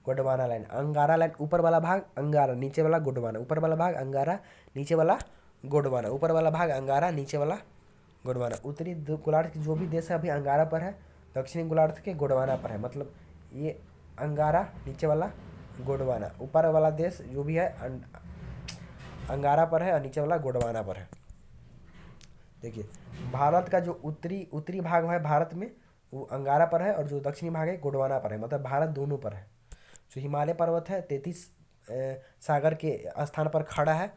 गोंडवाना लैंड। अंगारा लैंड ऊपर वाला भाग अंगारा, नीचे वाला गोंडवाना। ऊपर वाला भाग अंगारा, नीचे वाला गोंडवाना। ऊपर वाला भाग अंगारा, नीचे वाला गोंडवाना। उत्तरी गोलार्ध के जो भी देश है अभी अंगारा पर है, दक्षिणी गोलार्ध के गोंडवाना पर है। मतलब ये अंगारा, नीचे वाला गोंडवाना। ऊपर वाला देश जो भी है अंगारा पर है और नीचे वाला गोंडवाना पर है। देखिए भारत का जो उत्तरी उत्तरी भाग है भारत में वो अंगारा पर है और जो दक्षिणी भाग है गोंडवाना पर है। मतलब भारत दोनों पर है। जो हिमालय पर्वत है 33 सागर के स्थान पर खड़ा है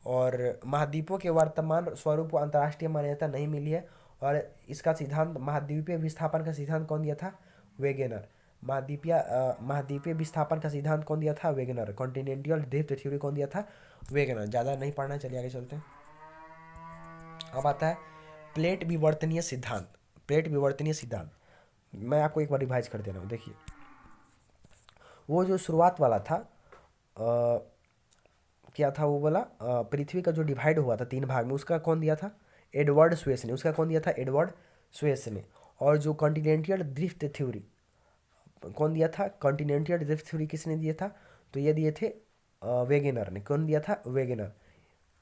और महाद्वीपों के वर्तमान स्वरूप को अंतर्राष्ट्रीय मान्यता नहीं मिली है। और इसका सिद्धांत महाद्वीपीय विस्थापन का सिद्धांत कौन दिया था? वेगनर। महाद्वीपीय विस्थापन का सिद्धांत कौन दिया था? वेगनर। कॉन्टिनेंटल ड्रिफ्ट थ्योरी कौन दिया था? वेगनर। ज़्यादा नहीं पढ़ना, चलिए आगे चलते हैं। अब आता है प्लेट विवर्तनीय सिद्धांत। प्लेट विवर्तनीय सिद्धांत मैं आपको एक बार रिवाइज कर दे रहा हूँ। देखिए वो जो शुरुआत वाला था क्या था वो बोला? पृथ्वी का जो डिवाइड हुआ था 3 भाग में, उसका कौन दिया था? एडवर्ड स्वेस ने। उसका कौन दिया था? एडवर्ड स्वेस ने। और जो कॉन्टिनेंटल ड्रिफ्ट थ्योरी कौन दिया था? कॉन्टिनेंटल ड्रिफ्ट थ्योरी किसने दिया था? तो ये दिए थे वेगनर ने। कौन दिया था? वेगनर।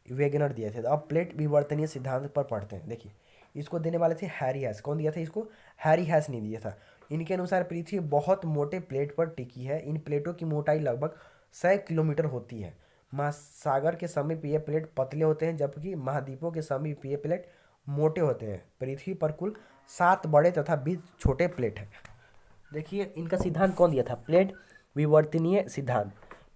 वेगनर दिए थे। तो अब प्लेट विवर्तनीय सिद्धांत पर पढ़ते हैं। देखिए इसको देने वाले थे हैरी हैस। कौन दिया था इसको? हैरी हैस ने दिया था। इनके अनुसार पृथ्वी बहुत मोटे प्लेट पर टिकी है। इन प्लेटों की मोटाई लगभग 100 किलोमीटर होती है। महासागर के समीप ये प्लेट पतले होते हैं जबकि महाद्वीपों के समीप ये प्लेट मोटे होते हैं। पृथ्वी पर कुल 7 बड़े तथा 20 छोटे प्लेट हैं। देखिए इनका सिद्धांत कौन दिया था? प्लेट विवर्तनीय सिद्धांत।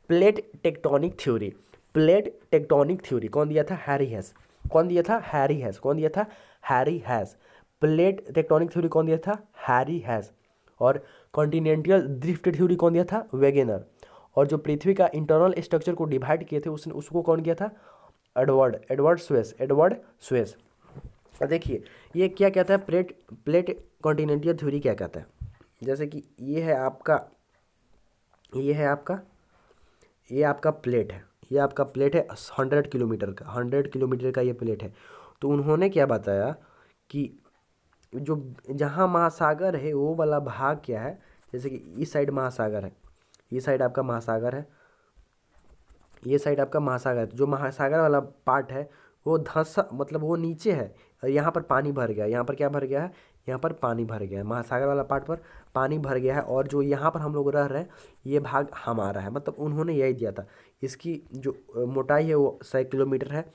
Plate tectonic theory. Plate tectonic theory कौन दिया था? हैरी हेस। कौन दिया था? हैरी हेस। कौन दिया था? हैरी हेस। प्लेट टेक्टोनिक थ्योरी कौन दिया था? हैरी हेस। और कॉन्टिनेंटल ड्रिफ्ट थ्योरी कौन दिया था? वेगेनर। और जो पृथ्वी का इंटरनल स्ट्रक्चर को डिवाइड किए थे उसने उसको कौन किया था? Edward Suez. Edward Suez. देखिए ये क्या कहता है, प्लेट प्लेट कॉन्टिनेंटल थ्योरी क्या कहता है, जैसे कि ये है आपका ये आपका प्लेट है, ये आपका प्लेट है 100 किलोमीटर का, 100 किलोमीटर का ये प्लेट है। तो उन्होंने क्या बताया कि जो जहाँ महासागर है वो वाला भाग क्या है, जैसे कि इस साइड महासागर है, ये साइड आपका महासागर है, ये साइड आपका महासागर है। जो महासागर वाला पार्ट है वो धंसा मतलब वो नीचे है, और यहाँ पर पानी भर गया है। यहाँ पर क्या भर गया है? यहाँ पर पानी भर गया है, महासागर वाला पार्ट पर पानी भर गया है। और जो यहाँ पर हम लोग रह रहे हैं ये भाग हमारा है, मतलब उन्होंने यही दिया था। इसकी जो मोटाई है वो 100 किलोमीटर है।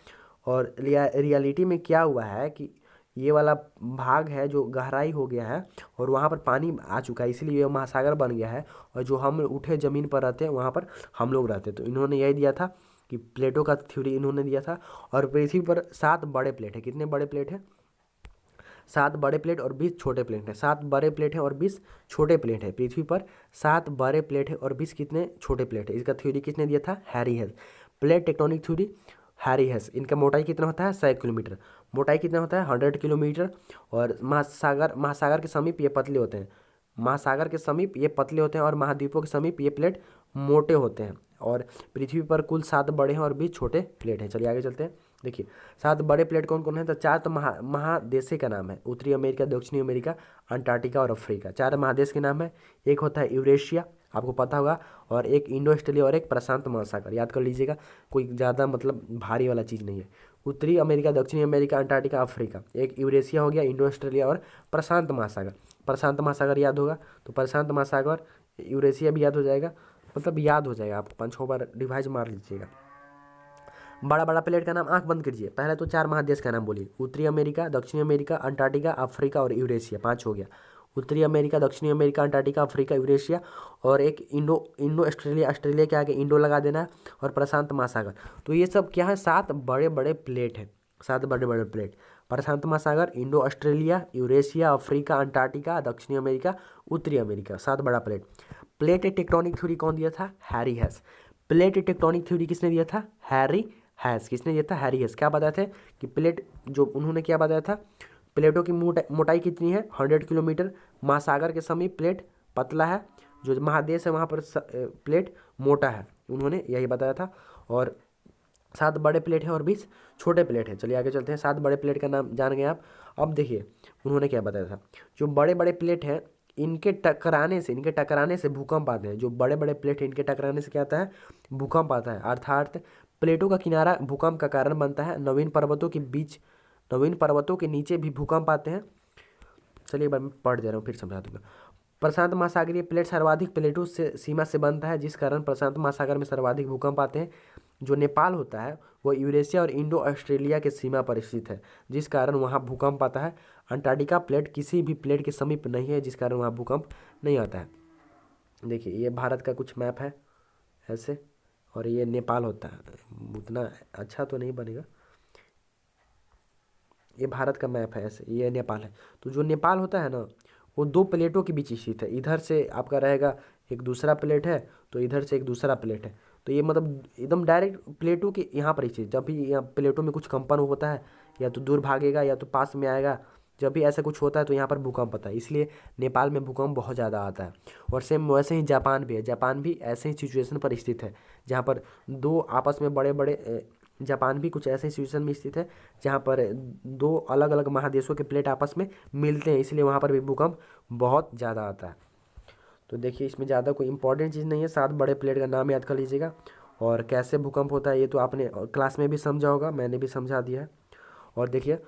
और रियलिटी में क्या हुआ है कि ये वाला भाग है जो गहराई हो गया है और वहाँ पर पानी आ चुका है, इसलिए ये महासागर बन गया है। और जो हम उठे ज़मीन पर रहते हैं वहाँ पर हम लोग रहते हैं। तो इन्होंने यही दिया था कि प्लेटों का थ्योरी इन्होंने दिया था। और पृथ्वी पर 7 बड़े प्लेट है। कितने बड़े प्लेट हैं? 7 बड़े प्लेट और 20 छोटे प्लेट हैं। 7 बड़े प्लेट हैं और 20 छोटे प्लेट है पृथ्वी पर। 7 बड़े प्लेट है और 20 कितने छोटे प्लेट है। इसका थ्योरी किसने दिया था? Harry हेस। Plate tectonic theory Harry हेस। इनका मोटाई कितना होता है? 100 किलोमीटर। मोटाई कितना होता है? 100 किलोमीटर। और महासागर के समीप ये पतले होते हैं। महासागर के समीप ये पतले होते हैं और महाद्वीपों के समीप ये प्लेट मोटे होते हैं। और पृथ्वी पर कुल 7 बड़े हैं और 20 छोटे प्लेट हैं। चलिए आगे चलते हैं। देखिए 7 बड़े प्लेट कौन कौन है? तो 4 तो महादेशे का नाम है, उत्तरी अमेरिका, दक्षिणी अमेरिका, अंटार्कटिका और अफ्रीका। 4 महादेश के नाम है। एक होता है यूरेशिया, आपको पता होगा, और एक इंडो ऑस्ट्रेलिया और एक प्रशांत महासागर। याद कर लीजिएगा, कोई ज़्यादा मतलब भारी वाला चीज़ नहीं है। उत्तरी अमेरिका, दक्षिणी अमेरिका, अंटार्कटिका, अफ्रीका। एक यूरेशिया हो गया, इंडो ऑस्ट्रेलिया और प्रशांत महासागर। प्रशांत महासागर याद होगा तो प्रशांत महासागर, यूरेशिया भी याद हो जाएगा, मतलब याद हो जाएगा आपको, 5-6 बार डिवाइज मार लीजिएगा। बड़ा बड़ा प्लेट का नाम, आंख बंद कीजिए, पहले तो 4 महादेश का नाम बोलिए। उत्तरी अमेरिका, दक्षिणी अमेरिका, अंटार्कटिका, अफ्रीका और यूरेशिया। 5 हो गया। उत्तरी अमेरिका, दक्षिणी अमेरिका, अंटार्कटिका, अफ्रीका, यूरेशिया। और एक इंडो इंडो ऑस्ट्रेलिया, ऑस्ट्रेलिया के आगे इंडो लगा देना है। और प्रशांत महासागर। तो ये सब क्या है? 7 बड़े बड़े प्लेट हैं। 7 बड़े बड़े प्लेट। प्रशांत महासागर, Indo Australia, Eurasia, Africa, Antarctica, दक्षिणी अमेरिका, उत्तरी अमेरिका। 7 बड़ा प्लेट। प्लेट टेक्टोनिक थ्योरी कौन दिया था? हैरी हेस। प्लेट टेक्टोनिक थ्योरी किसने दिया था? हैरी हेस। किसने दिया था? हैरी हेस। क्या बताया था कि प्लेट, जो उन्होंने क्या बताया था, प्लेटों की मोटाई कितनी है? 100 किलोमीटर। महासागर के समीप प्लेट पतला है, जो महादेश है वहाँ पर प्लेट मोटा है, उन्होंने यही बताया था। और 7 बड़े प्लेट हैं और 20 छोटे प्लेट हैं। चलिए आगे चलते हैं। 7 बड़े प्लेट का नाम जान गए आप। अब देखिए उन्होंने क्या बताया था। जो बड़े बड़े प्लेट हैं इनके टकराने से भूकंप आते हैं। जो बड़े बड़े प्लेट हैं इनके टकराने से क्या आता है? भूकंप आता है। अर्थात प्लेटों का किनारा भूकंप का कारण बनता है। नवीन पर्वतों के नीचे भी भूकंप आते हैं। चलिए एक बार मैं पढ़ दे रहा हूँ, फिर समझा दूंगा। प्रशांत महासागरीय प्लेट सर्वाधिक प्लेटों से सीमा से बनता है, जिस कारण प्रशांत महासागर में सर्वाधिक भूकंप आते हैं। जो नेपाल होता है वो यूरेशिया और इंडो ऑस्ट्रेलिया के सीमा पर स्थित है, जिस कारण वहाँ भूकंप आता है। अंटार्कटिका प्लेट किसी भी प्लेट के समीप नहीं है, जिस कारण वहाँ भूकंप नहीं आता है। देखिए ये भारत का कुछ मैप है ऐसे, और ये नेपाल होता है। उतना अच्छा तो नहीं बनेगा, ये भारत का मैप है ऐसे, ये नेपाल है। तो जो नेपाल होता है ना वो 2 प्लेटों के बीच स्थित है। इधर से आपका रहेगा एक दूसरा प्लेट है, तो इधर से एक दूसरा प्लेट है। तो ये मतलब एकदम डायरेक्ट प्लेटों के यहाँ पर स्थित। जब भी यहाँ प्लेटों में कुछ कंपन होता है, या तो दूर भागेगा या तो पास में आएगा, जब भी ऐसा कुछ होता है तो यहाँ पर भूकंप आता है। इसलिए नेपाल में भूकंप बहुत ज़्यादा आता है। और सेम वैसे ही जापान भी है। जापान भी ऐसे ही सिचुएशन पर स्थित है, जहाँ पर 2 आपस में बड़े बड़े जापान भी कुछ ऐसे सिचुएशन में स्थित है जहाँ पर 2 अलग अलग महादेशों के प्लेट आपस में मिलते हैं, इसलिए वहाँ पर भी भूकंप बहुत ज़्यादा आता है। तो देखिए इसमें ज़्यादा कोई इंपॉर्टेंट चीज़ नहीं है। 7 बड़े प्लेट का नाम याद कर लीजिएगा। और कैसे भूकंप होता है ये तो आपने क्लास में भी समझा होगा, मैंने भी समझा दिया है। और देखिए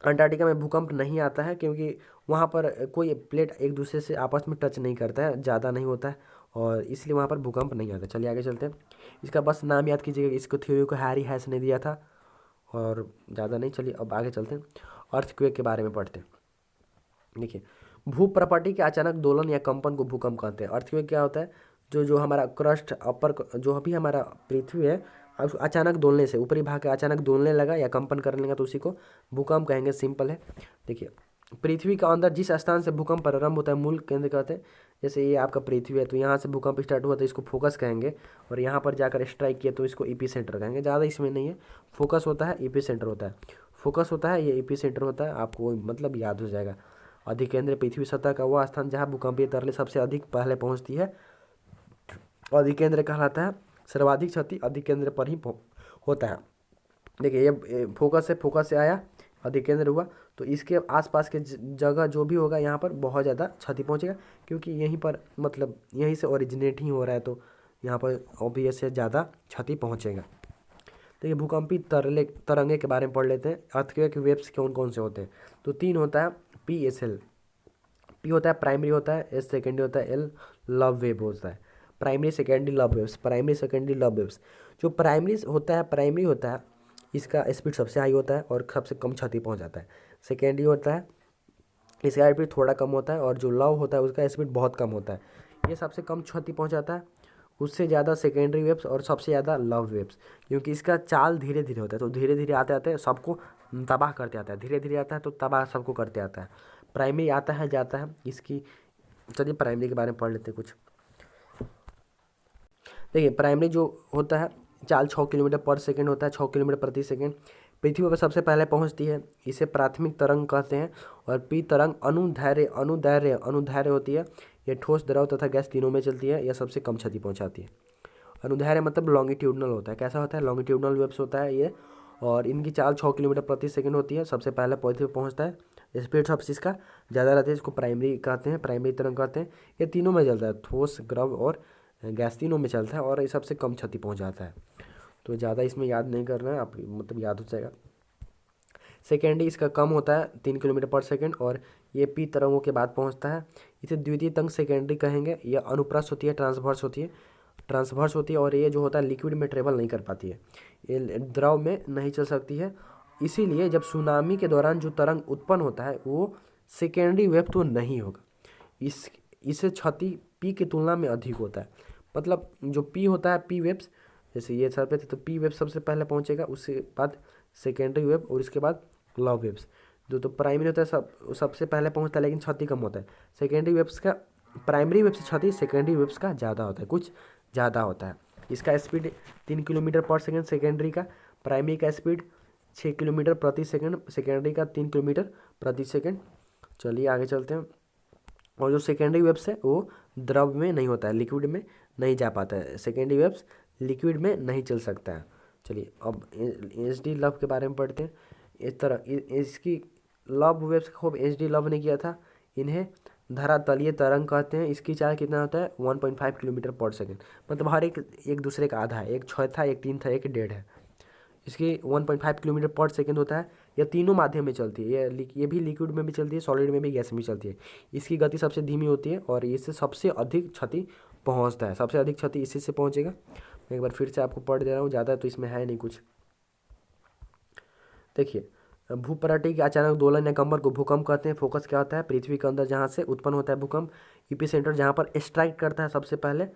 अंटार्कटिका में भूकंप नहीं आता है, क्योंकि वहाँ पर कोई प्लेट एक दूसरे से आपस में टच नहीं करता है, ज़्यादा नहीं होता है, और इसलिए वहाँ पर भूकंप नहीं आता। चलिए आगे चलते हैं। इसका बस नाम याद कीजिएगा, इसको थ्योरी को हैरी हेस ने दिया था, और ज़्यादा नहीं। चलिए अब आगे चलते हैं, अर्थक्वेक के बारे में पढ़ते हैं। देखिए भूप्रपाटी के अचानक दोलन या कंपन को भूकंप कहते हैं। अर्थक्वेक क्या होता है? जो जो हमारा क्रस्ट अपर जो अभी हमारा पृथ्वी है, अचानक डोलने से, ऊपरी भाग के अचानक डोलने लगा या कंपन करने लगा तो उसी को भूकंप कहेंगे। सिंपल है। देखिए, पृथ्वी के अंदर जिस स्थान से भूकंप प्रारंभ होता है मूल केंद्र कहते हैं। जैसे ये आपका पृथ्वी है तो यहाँ से भूकंप स्टार्ट हुआ तो इसको फोकस कहेंगे, और यहाँ पर जाकर स्ट्राइक किया तो इसको एपी सेंटर कहेंगे। ज़्यादा इसमें नहीं है, फोकस होता है, एपी सेंटर होता है। फोकस होता है, ये एपी सेंटर होता है, आपको मतलब याद हो जाएगा। अधिकेंद्र पृथ्वी सतह का वह स्थान जहाँ भूकंपीय तरलें सबसे अधिक पहले पहुँचती है, अधिकेंद्र कहलाता है। सर्वाधिक क्षति अधिकेंद्र पर ही होता है। देखिए, ये फोकस है, फोकस से आया, अधिकेंद्र हुआ, तो इसके आसपास के जगह जो भी होगा यहाँ पर बहुत ज़्यादा क्षति पहुँचेगा, क्योंकि यहीं पर मतलब यहीं से ओरिजिनेट ही हो रहा है, तो यहाँ पर ऑब्वियस है ज़्यादा क्षति पहुँचेगा। देखिए, भूकंपी तरंगे के बारे में पढ़ लेते हैं। अर्थक्वेक वेव्स कौन कौन से होते हैं? तो 3 होता है, PSL। पी होता है प्राइमरी होता है, एस सेकेंडरी होता है, एल लव वेव होता है। Primary secondary love waves, primary secondary love waves. जो प्राइमरी होता है इसका स्पीड सबसे हाई होता है और सबसे कम क्षति पहुंचाता है। सेकेंडरी होता है, इसका स्पीड थोड़ा कम होता है, और जो लव होता है उसका स्पीड बहुत कम होता है। ये सबसे कम क्षति पहुंचाता है, उससे ज़्यादा सेकेंडरी वेव्स और सबसे ज़्यादा लव वेव्स, क्योंकि इसका चाल धीरे धीरे होता है, तो धीरे धीरे आते आते सबको तबाह करते आता है। धीरे धीरे आता है तो तबाह सबको करते आता है। प्राइमरी आता है जाता है इसकी। चलिए प्राइमरी के बारे में पढ़ लेते हैं कुछ। देखिए, प्राइमरी जो होता है चाल 6 किलोमीटर पर सेकेंड होता है, 6 किलोमीटर प्रति सेकेंड। पृथ्वी पर सबसे पहले पहुंचती है, इसे प्राथमिक तरंग कहते हैं। और पी तरंग अनुदैर्घ्य होती है। यह ठोस, द्रव तथा गैस तीनों में चलती है। यह सबसे कम क्षति पहुंचाती है। अनुदैर्घ्य मतलब लॉन्गिट्यूडनल होता है। कैसा होता है? लॉन्गिट्यूडनल वेव्स होता है ये, और इनकी चाल 6 किलोमीटर प्रति सेकंड होती है। सबसे पहले पृथ्वी पर पहुंचता है, स्पीड सबसे इसका ज़्यादा रहती है, इसको प्राइमरी कहते हैं, प्राइमरी तरंग कहते हैं। ये तीनों में चलता है, ठोस, द्रव और गैस तीनों में चलता है, और ये सबसे कम क्षति पहुंचाता है। तो ज़्यादा इसमें याद नहीं करना है, आप मतलब याद हो जाएगा। सेकेंडरी इसका कम होता है, 3 किलोमीटर पर सेकंड, और ये पी तरंगों के बाद पहुंचता है। इसे द्वितीय तरंग सेकेंडरी कहेंगे। यह अनुप्रस्थ होती है, ट्रांसवर्स होती है, और ये जो होता है लिक्विड में ट्रेवल नहीं कर पाती है, ये द्रव में नहीं चल सकती है। इसीलिए जब सुनामी के दौरान जो तरंग उत्पन्न होता है वो सेकेंडरी वेव तो नहीं होगा, इससे क्षति पी की तुलना में अधिक होता है। मतलब जो पी होता है, पी वेव्स, जैसे ये सर पे थे तो पी वेव सबसे पहले पहुंचेगा, उसके बाद सेकेंडरी वेव, और इसके बाद लव वेव्स। जो तो प्राइमरी होता है सबसे पहले पहुंचता है, लेकिन क्षति कम होता है। सेकेंडरी वेव्स का, प्राइमरी वेव से क्षति सेकेंडरी वेव्स का ज़्यादा होता है, कुछ ज़्यादा होता है। इसका स्पीड 3 किलोमीटर पर सेकेंड सेकेंडरी का, प्राइमरी का स्पीड 6 किलोमीटर प्रति सेकेंड, सेकेंडरी का 3 किलोमीटर प्रति सेकेंड। चलिए आगे चलते हैं। और जो सेकेंडरी वेव्स है वो द्रव में नहीं होता है, लिक्विड में नहीं जा पाता है। सेकेंडरी वेव्स लिक्विड में नहीं चल सकता है। चलिए अब एच डी लव के बारे में पढ़ते हैं। इस तरह इसकी लव वेव्स खूब एच डी लव ने किया था। इन्हें धरातलीय तरंग कहते हैं। इसकी चाल कितना होता है? 1.5 किलोमीटर पर सेकेंड। मतलब हर एक दूसरे का आधा है, एक 6 था, एक 3 था, एक 1.5 है। इसकी 1.5 किलोमीटर पर सेकेंड होता है। यह तीनों माध्यम में चलती है, ये भी लिक्विड में भी चलती है, सॉलिड में भी, गैस में भी चलती है। इसकी गति सबसे धीमी होती है और इससे सबसे अधिक क्षति पहुंचता है। सबसे अधिक क्षति इसी से पहुंचेगा। मैं एक बार फिर से आपको पढ़ दे रहा हूँ, ज़्यादा तो इसमें है नहीं कुछ। देखिए, भूपराटी के अचानक दोलन या कंपन को भूकंप कहते हैं। फोकस क्या होता है? पृथ्वी के अंदर जहाँ से उत्पन्न होता है भूकंप। एपिसेंटर जहाँ पर स्ट्राइक करता है सबसे पहले।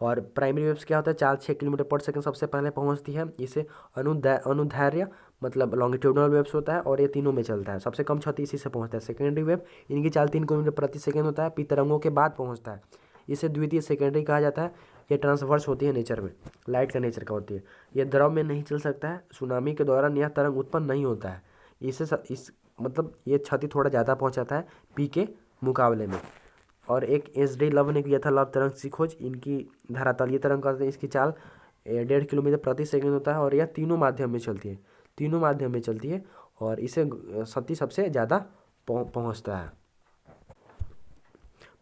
और प्राइमरी वेव्स क्या होता है? 4-6 किलोमीटर पर सेकंड सबसे पहले पहुँचती है। इसे अनुदैर्घ्य मतलब लॉन्गिट्यूडनल वेव्स होता है, और ये तीनों में चलता है। सबसे कम क्षति इसी से पहुँचता है। सेकेंडरी वेव, इनकी चाल 3 किलोमीटर प्रति सेकेंड होता है, पी तरंगों के बाद पहुँचता है। इसे द्वितीय सेकेंडरी कहा जाता है। ये ट्रांसवर्स होती है नेचर में, लाइट का नेचर का होती है। ये द्रव में नहीं चल सकता है। सुनामी के दौरान यह तरंग उत्पन्न नहीं होता है। इस मतलब ये क्षति थोड़ा ज़्यादा पहुंचाता है पी के मुकाबले में। और एक एच डी लव ने किया था लव तरंग की खोज। इनकी धरातलीय तरंग कहते हैं। इसकी चाल 1.5 किलोमीटर प्रति सेकंड होता है, और यह तीनों माध्यम में चलती है, और इसे क्षति सबसे ज़्यादा पहुँचता है।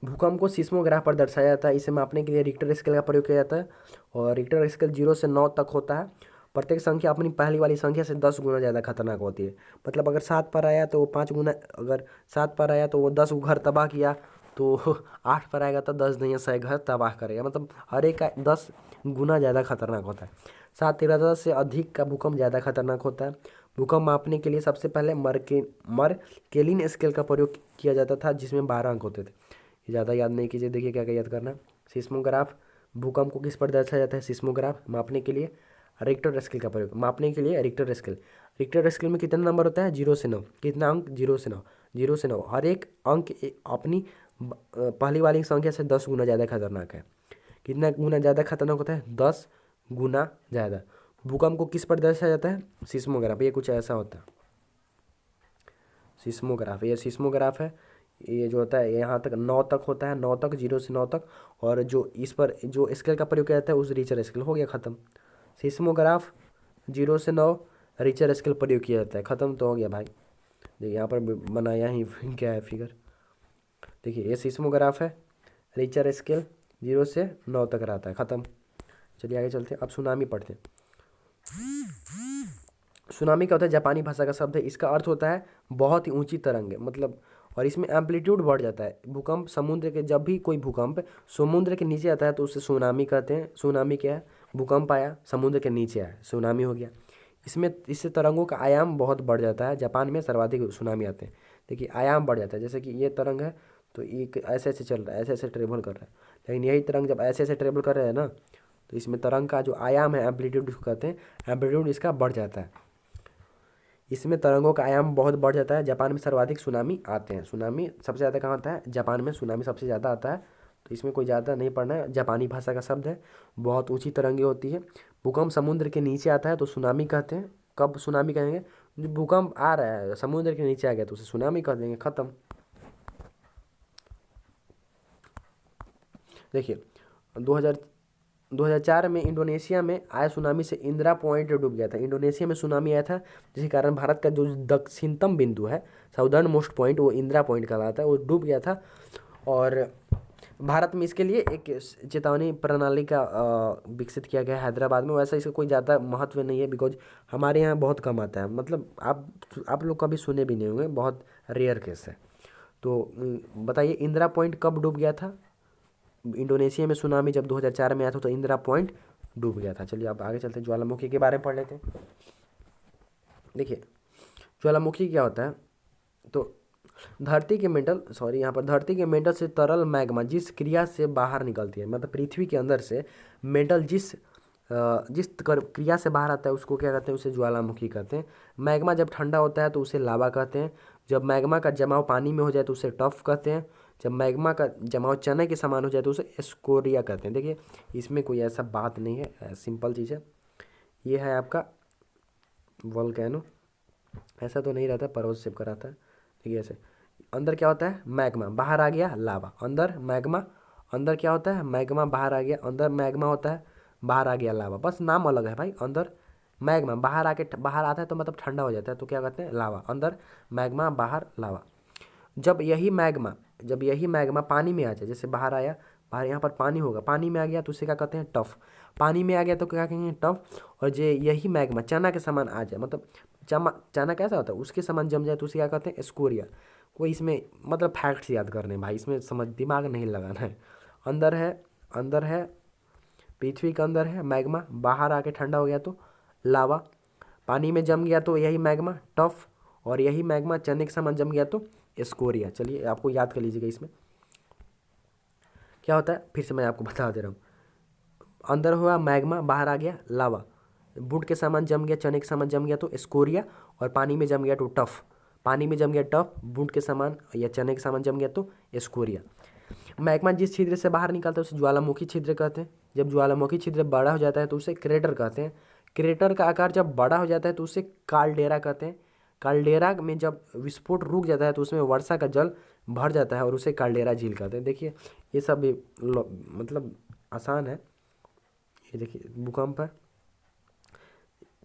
भूकंप को सिस्मोग्राफ पर दर्शाया जाता है। इसे मापने के लिए रिक्टर स्केल का प्रयोग किया जाता है, और रिक्टर स्केल 0 से 9 तक होता है। प्रत्येक संख्या अपनी पहली वाली संख्या से 10 गुना ज़्यादा खतरनाक होती है। मतलब अगर 7 पर आया तो वो 5 गुना, अगर 7 पर आया तो वो 10 घर तबाह किया, तो 8 पर आएगा तो 10 नहीं 100 घर तबाह करेगा। मतलब हर एक का 10 गुना ज़्यादा खतरनाक होता है। 7-13 से अधिक का भूकंप ज़्यादा खतरनाक होता है। भूकंप मापने के लिए सबसे पहले मरकेलिन स्केल का प्रयोग किया जाता था, जिसमें 12 अंक होते थे। ज़्यादा याद नहीं कीजिए। देखिए क्या क्या याद करना। सिस्मोग्राफ भूकंप को किस पर दर्शाया जाता है? सिस्मोग्राफ। मापने के लिए रिक्टर स्केल का प्रयोग, मापने के लिए रिक्टर स्केल। रिक्टर स्केल में कितना नंबर होता है? 0 से 9। कितना अंक? 0 से 9। 0 से 9 हर एक अंक अपनी पहली वाली संख्या से 10 गुना ज़्यादा खतरनाक है। कितना गुना ज़्यादा खतरनाक होता है? 10 गुना ज़्यादा। भूकंप को किस पर दर्शाया जाता है? सिस्मोग्राफ। ये कुछ ऐसा होता है सिस्मोग्राफ। ये सिस्मोग्राफ है। ये जो होता है यहाँ तक 9 तक होता है, 9 तक, 0 से 9 तक। और जो इस पर जो स्केल का प्रयोग किया जाता है उस रिचर स्केल। हो गया ख़त्म। सिस्मोग्राफ 0 से 9 रिचर स्केल प्रयोग किया जाता है। ख़त्म तो हो गया भाई। देखिए यहाँ पर बनाया ही क्या है फिगर। देखिए ये सिस्मोग्राफ है, रिचर स्केल 0 से 9 तक रहता है। ख़त्म। चलिए आगे चलते हैं। अब सुनामी पढ़ते हैं। सुनामी क्या होता है? जापानी भाषा का शब्द है। इसका अर्थ होता है बहुत ही ऊंची तरंग, मतलब, और इसमें एम्पलीट्यूड बढ़ जाता है। भूकंप समुद्र के, जब भी कोई भूकंप समुद्र के नीचे आता है तो उसे सुनामी कहते हैं। सुनामी क्या है? भूकंप आया, समुद्र के नीचे आया, सुनामी हो गया। इससे तरंगों का आयाम बहुत बढ़ जाता है। जापान में सर्वाधिक सुनामी आते हैं। देखिए आयाम बढ़ जाता है। जैसे कि ये तरंग है तो एक ऐसे ऐसे चल रहा है, ऐसे ऐसे ट्रेवल कर रहा है। लेकिन यही तरंग जब ऐसे ऐसे ट्रेवल कर रहा है ना, तो इसमें तरंग का जो आयाम है, एम्पलीट्यूड इसको कहते हैं, एम्पलीट्यूड इसका बढ़ जाता है। इसमें तरंगों का आयाम बहुत बढ़ जाता है। जापान में सर्वाधिक सुनामी आते हैं। सुनामी सबसे ज़्यादा कहाँ आता है? जापान में सुनामी सबसे ज़्यादा आता है। तो इसमें कोई ज़्यादा नहीं पढ़ना है। जापानी भाषा का शब्द है। बहुत ऊंची तरंगें होती है। भूकंप समुद्र के नीचे आता है तो सुनामी कहते हैं। कब सुनामी कहेंगे? जो भूकंप आ रहा है, समुद्र के नीचे आ गया तो उसे सुनामी कह देंगे। ख़त्म। देखिए 2000 2004 में इंडोनेशिया में आए सुनामी से इंदिरा पॉइंट डूब गया था। इंडोनेशिया में सुनामी आया था, जिसके कारण भारत का जो दक्षिणतम बिंदु है, साउदर्न मोस्ट पॉइंट, वो इंदिरा पॉइंट कहलाता है, वो डूब गया था। और भारत में इसके लिए एक चेतावनी प्रणाली का विकसित किया गया है हैदराबाद में। वैसा इसका कोई ज़्यादा महत्व नहीं है, बिकॉज हमारे यहाँ बहुत कम आता है। मतलब आप लोग कभी सुने भी नहीं होंगे, बहुत रेयर केस है। तो बताइए इंदिरा पॉइंट कब डूब गया था? इंडोनेशिया में सुनामी जब 2004 में आया था तो इंदिरा पॉइंट डूब गया था। चलिए अब आगे चलते हैं, ज्वालामुखी के बारे में पढ़ लेते हैं। देखिए ज्वालामुखी क्या होता है? तो यहाँ पर धरती के मेंटल से तरल मैग्मा जिस क्रिया से बाहर निकलती है, मतलब पृथ्वी के अंदर से मेंटल जिस क्रिया से बाहर आता है उसको क्या कहते हैं? उसे ज्वालामुखी कहते हैं। मैग्मा जब ठंडा होता है तो उसे लावा कहते हैं। जब मैग्मा का जमाव पानी में हो जाए तो उसे टफ कहते हैं। जब मैग्मा का जमाव चने के समान हो जाए तो उसे स्कोरिया कहते हैं। देखिए इसमें कोई ऐसा बात नहीं है, सिंपल चीज़ है। ये है आपका वोल्केनो। ऐसा तो नहीं रहता, पर्वत से कराता है। देखिए ऐसे अंदर क्या होता है? मैग्मा, बाहर आ गया लावा। अंदर मैग्मा, अंदर क्या होता है? मैग्मा, बाहर आ गया, अंदर मैग्मा होता है, बाहर आ गया लावा। बस नाम अलग है भाई। अंदर मैग्मा, बाहर आता है तो मतलब ठंडा हो जाता है तो क्या कहते हैं? लावा। अंदर मैग्मा, बाहर लावा। जब यही मैग्मा पानी में आ जाए, जैसे बाहर आया, बाहर यहाँ पर पानी होगा, पानी में आ गया तो उसे क्या कहते हैं? टफ। पानी में आ गया तो क्या कहेंगे? टफ। और जो यही मैग्मा चना के समान आ जाए, मतलब चना कैसा होता है, उसके समान जम जाए तो उसे क्या कहते हैं? स्कोरिया। कोई इसमें मतलब फैक्ट्स याद करने भाई, इसमें समझ दिमाग नहीं लगाना है। अंदर है पृथ्वी के अंदर है मैग्मा, बाहर आके ठंडा हो गया तो लावा। पानी में जम गया तो यही मैग्मा टफ, और यही मैग्मा चने के समान जम गया तो स्कोरिया। चलिए आपको याद कर लीजिएगा इसमें क्या होता है, फिर से मैं आपको बता दे रहा हूँ। अंदर हुआ मैग्मा, बाहर आ गया लावा। बुट के सामान जम गया, चने के सामान जम गया तो स्कोरिया, और पानी में जम गया तो टफ। पानी में जम गया टफ, बुट के सामान या चने के सामान जम गया तो स्कोरिया। मैग्मा जिस छिद्र से बाहर निकलता है उसे ज्वालामुखी छिद्र कहते हैं। जब ज्वालामुखी छिद्र बड़ा हो जाता है तो उसे क्रेटर कहते हैं। क्रेटर का आकार जब बड़ा हो जाता है तो उसे काल्डेरा कहते हैं। काल्डेरा में जब विस्फोट रुक जाता है तो उसमें वर्षा का जल भर जाता है और उसे काल्डेरा झील कहते हैं। देखिए ये सब भी मतलब आसान है। ये देखिए भूकंप है,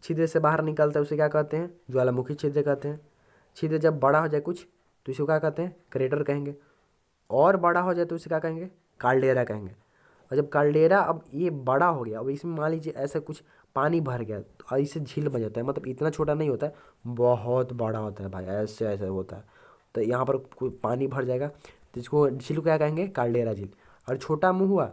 छिद्र से बाहर निकलता है उसे क्या कहते हैं? ज्वालामुखी छिद्र कहते हैं। छिद्र जब बड़ा हो जाए कुछ तो इसे क्या कहते हैं? क्रेटर कहेंगे। और बड़ा हो जाए तो इसे क्या कहेंगे? काल्डेरा कहेंगे। और जब काल्डेरा अब ये बड़ा हो गया, अब इसमें मान लीजिए ऐसा कुछ पानी भर गया तो ऐसे झील बन जाता है। मतलब इतना छोटा नहीं होता है, बहुत बड़ा होता है भाई, ऐसे ऐसे होता है। तो यहाँ पर कोई पानी भर जाएगा तो इसको झील को क्या कहेंगे? काल्डेरा झील। और छोटा मुँह हुआ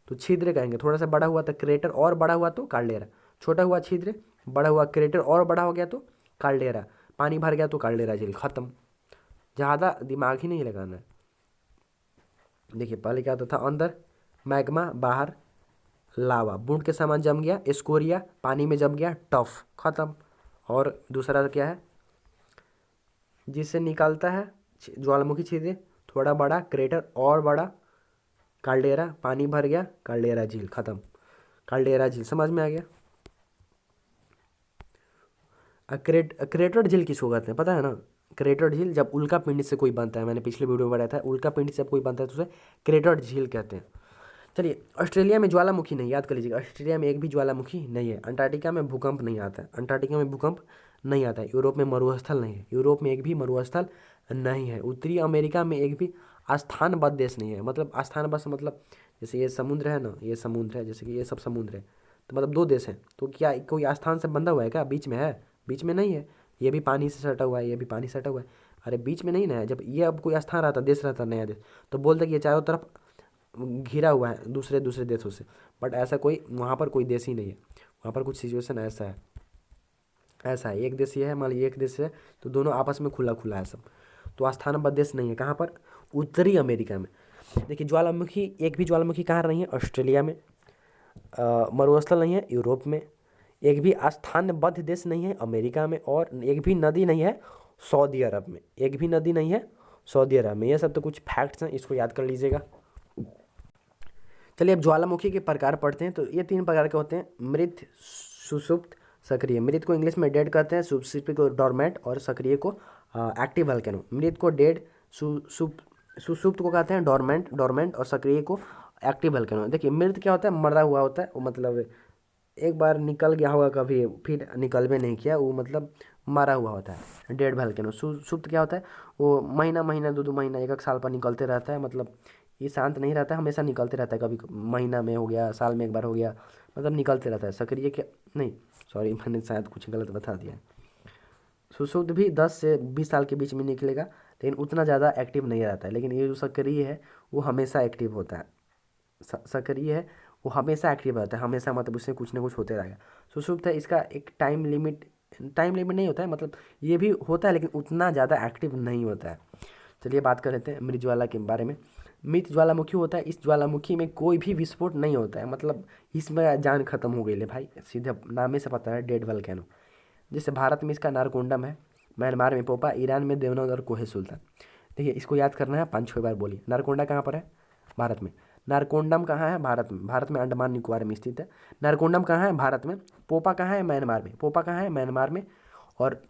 तो छिद्र कहेंगे। थोड़ा सा बड़ा हुआ तो क्रेटर, और बड़ा हुआ तो काल्डेरा। छोटा हुआ छिद्र, बड़ा हुआ क्रेटर, और बड़ा हो गया तो काल्डेरा। पानी भर गया तो काल्डेरा झील। ख़त्म। ज़्यादा दिमाग ही नहीं लगाना है। देखिए पहले क्या होता था? अंदर मैग्मा, बाहर लावा, बूंद के समान जम गया। स्कोरिया, पानी में जम गया। टफ, खत्म। और दूसरा क्या है, जिससे निकलता है ज्वालामुखी छिद्र, थोड़ा बड़ा क्रेटर और बड़ा। काल्डेरा, पानी भर गया। काल्डेरा झील, खत्म। काल्डेरा झील समझ में आ गया। क्रेटर झील किसको कहते हैं पता है ना? क्रेटर झील जब उल्का पिंड से कोई बनता है, मैंने पिछले वीडियो में बताया था, उल्का पिंड से जब कोई बनता है तो उसे क्रेटर झील कहते हैं। चलिए, ऑस्ट्रेलिया में ज्वालामुखी नहीं, याद कर लीजिएगा, ऑस्ट्रेलिया में एक भी ज्वालामुखी नहीं है। अंटार्कटिका में भूकंप नहीं आता है, अंटार्कटिका में भूकंप नहीं आता है। यूरोप में मरुस्थल नहीं है, यूरोप में एक भी मरुस्थल नहीं है। उत्तरी अमेरिका में एक भी आस्थानबद्ध देश नहीं है। मतलब आस्थानबद्ध मतलब जैसे ये समुद्र है ना, ये समुद्र है, जैसे कि ये सब समुद्र है, तो मतलब दो देश हैं, तो क्या कोई आस्थान से बंधा हुआ है क्या? बीच में है? बीच में नहीं है। ये भी पानी से सटा हुआ है, ये भी पानी से सटा हुआ है। अरे बीच में नहीं ना है। जब ये अब कोई स्थान रहता, देश रहता, नया देश, तो बोलते कि ये चारों तरफ घिरा हुआ है दूसरे दूसरे देशों से। बट ऐसा कोई वहाँ पर कोई देश ही नहीं है। वहाँ पर कुछ सिचुएशन ऐसा है, ऐसा है, एक देश ये है, मान लीजिए एक देश है, तो दोनों आपस में खुला खुला है सब। तो आस्थानबद्ध देश नहीं है। कहाँ पर? उत्तरी अमेरिका में। देखिए, ज्वालामुखी, एक भी ज्वालामुखी कहाँ नहीं है? ऑस्ट्रेलिया में। मरुस्थल नहीं है यूरोप में। एक भी आस्थानबद्ध देश नहीं है अमेरिका में। और एक भी नदी नहीं है सऊदी अरब में। एक भी नदी नहीं है सऊदी अरब में। ये सब तो कुछ फैक्ट्स हैं, इसको याद कर लीजिएगा। चलिए, अब ज्वालामुखी के प्रकार पढ़ते हैं। तो ये 3 प्रकार के होते हैं, मृत, सुषुप्त, सक्रिय। मृत को इंग्लिश में डेड कहते हैं, सुषुप्त को डोरमेंट और सक्रिय को एक्टिव वल्केनो। मृत को डेड, सुषुप्त को कहते हैं डोरमेंट, डोरमेंट, और सक्रिय को एक्टिव वल्केनो। देखिए, मृत क्या होता है? मरा हुआ होता है वो, मतलब एक बार निकल गया होगा कभी, फिर निकल भी नहीं किया, वो मतलब मरा हुआ होता है, डेड वल्केनो। सुप्त क्या होता है? वो महीना महीना, 2 महीना, 1 साल पर निकलते रहता है। मतलब ये शांत नहीं रहता है, हमेशा निकलते रहता है। कभी महीना में हो गया, साल में एक बार हो गया, मतलब निकलते रहता है। सक्रिय क्या, नहीं सॉरी, मैंने शायद कुछ गलत बता दिया है। सुषुप्त भी 10 से 20 साल के बीच में निकलेगा, लेकिन उतना ज़्यादा एक्टिव नहीं रहता है। लेकिन ये जो सक्रिय है वो हमेशा एक्टिव होता है। सक्रिय है वो हमेशा एक्टिव रहता है, हमेशा, मतलब उससे कुछ ना कुछ होते रहेगा। सुषुप्त है, इसका एक टाइम लिमिट नहीं होता है, मतलब ये भी होता है लेकिन उतना ज़्यादा एक्टिव नहीं होता है। चलिए बात कर लेते हैं मृत ज्वाला के बारे में। मृत ज्वालामुखी होता है, इस ज्वालामुखी में कोई भी विस्फोट नहीं होता है, मतलब इसमें जान खत्म हो गई है भाई, सीधे नाम से पता है, डेड वल्केनो। जैसे भारत में इसका नारकोंडम है, म्यांमार में पोपा, ईरान में देवनाथ और कोहे सुल्तान। देखिए, इसको याद करना है, 5-6 बार बोलिए। नारकोंडा कहाँ पर है? भारत में। नारकोंडम कहाँ है? भारत में। भारत में अंडमान निकोबार में स्थित है। नारकोंडम कहाँ है? भारत में। पोपा कहाँ है? म्यांमार में। पोपा कहाँ है? म्यांमार में। और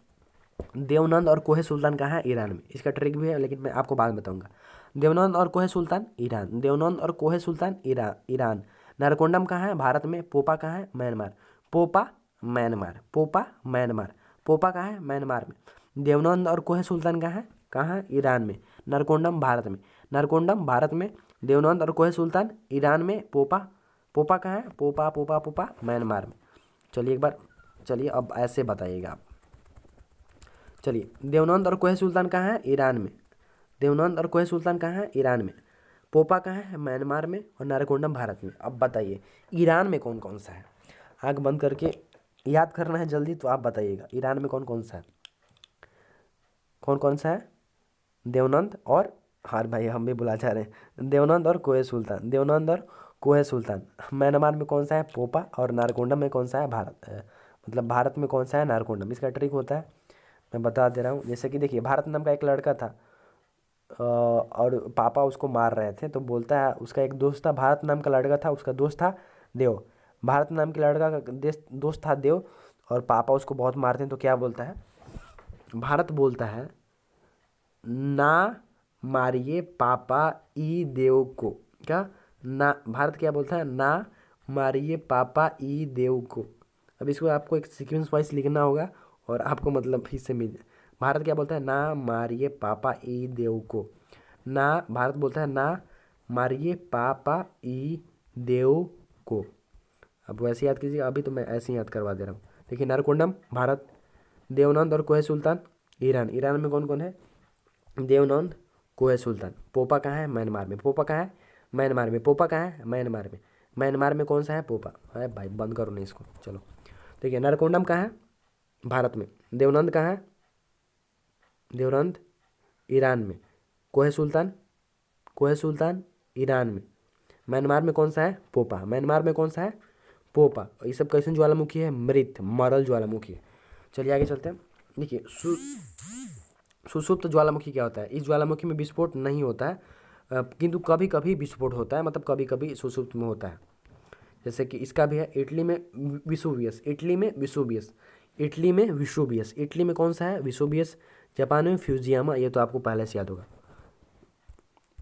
देवनंद और कोहे सुल्तान कहाँ है? ईरान में। इसका ट्रिक भी है, लेकिन मैं आपको बाद में बताऊंगा। देवनंद और कोहे सुल्तान, ईरान। देवनंद और कोहे सुल्तान, ईरान। नारकोंडम कहाँ है? भारत में। पोपा कहाँ है? म्यांमार। पोपा, म्यांमार। पोपा, म्यांमार। पोपा कहाँ है? म्यांमार में। देवनंद और कोहे सुल्तान कहाँ है? कहाँ? ईरान में। नारकोंडम भारत में। नारकोंडम भारत में। देवनंद और कोहे सुल्तान ईरान में। पोपा, पोपा कहाँ है? पोपा, पोपा, पोपा म्यांमार में। चलिए एक बार, चलिए अब ऐसे बताइएगा आप। चलिए, देवनंद और कोहे सुल्तान कहाँ है? ईरान में। देवनंद और कोहे सुल्तान कहाँ है? ईरान में। पोपा कहाँ है? म्यांमार में। और नारकोंडम भारत में। अब बताइए ईरान में कौन कौन सा है? आँख बंद करके याद करना है जल्दी, तो आप बताइएगा ईरान में कौन कौन सा है? कौन कौन सा है? देवनंद और, हाँ भाई हम भी बुला जा रहे हैं, देवनंद और कोहे सुल्तान, देवनंद और कोहे सुल्तान। म्यांमार में कौन सा है? पोपा। और नारकोंडम में कौन सा है? भारत, मतलब भारत में कौन सा है? नारकोंडम। इसका ट्रिक होता है, मैं बता दे रहा हूँ। जैसे कि देखिए, भारत नाम का एक लड़का था, और पापा उसको मार रहे थे, तो बोलता है, उसका एक दोस्त था, भारत नाम का लड़का था, उसका दोस्त था देव। भारत नाम के लड़का का दोस्त था देव, और पापा उसको बहुत मारते हैं, तो क्या बोलता है? भारत बोलता है, ना मारिए पापा ई देव को। क्या? ना, भारत क्या बोलता है? ना मारिए पापा ई देव को। अब इसको आपको एक सीक्वेंस वाइज लिखना होगा, और आपको मतलब फिर से मिल। भारत क्या बोलता है? ना मारिए पापा ई देव को। ना, भारत बोलता है, ना मारिए पापा ई देव को। अब वैसे याद कीजिए, अभी तो मैं ऐसे ही याद करवा दे रहा हूँ। देखिए, नारकोंडम भारत, देवनंद और कोहे सुल्तान ईरान। ईरान में कौन कौन है? देवनंद, कोहे सुल्तान। पोपा कहाँ है? म्यांमार में। पोपा कहाँ है? म्यांमार में। पोपा कहाँ है? म्यांमार में। म्यांमार में कौन सा है? पोपा। अरे भाई बंद करो नहीं इसको, चलो। देखिए, नारकोंडम कहाँ है? भारत में। देवनंद कहाँ है? देवनंद ईरान में। कोहे सुल्तान, कोहे सुल्तान ईरान में। म्यांमार में कौन सा है? पोपा। म्यांमार में कौन सा है? पोपा। ये सब कैसन ज्वालामुखी है? मृत, मरल ज्वालामुखी है। चलिए आगे चलते हैं। देखिए सुषुप्त ज्वालामुखी क्या होता है? इस ज्वालामुखी में विस्फोट नहीं होता है, किंतु कभी कभी विस्फोट होता है, मतलब कभी कभी सुषुप्त में होता है। जैसे कि इसका भी है, इटली में विसुवियस, इटली में विसुवियस, इटली में विसुवियस। इटली में कौन सा है? विसुवियस। जापान में फ्यूजियामा, ये तो आपको पहले से याद होगा।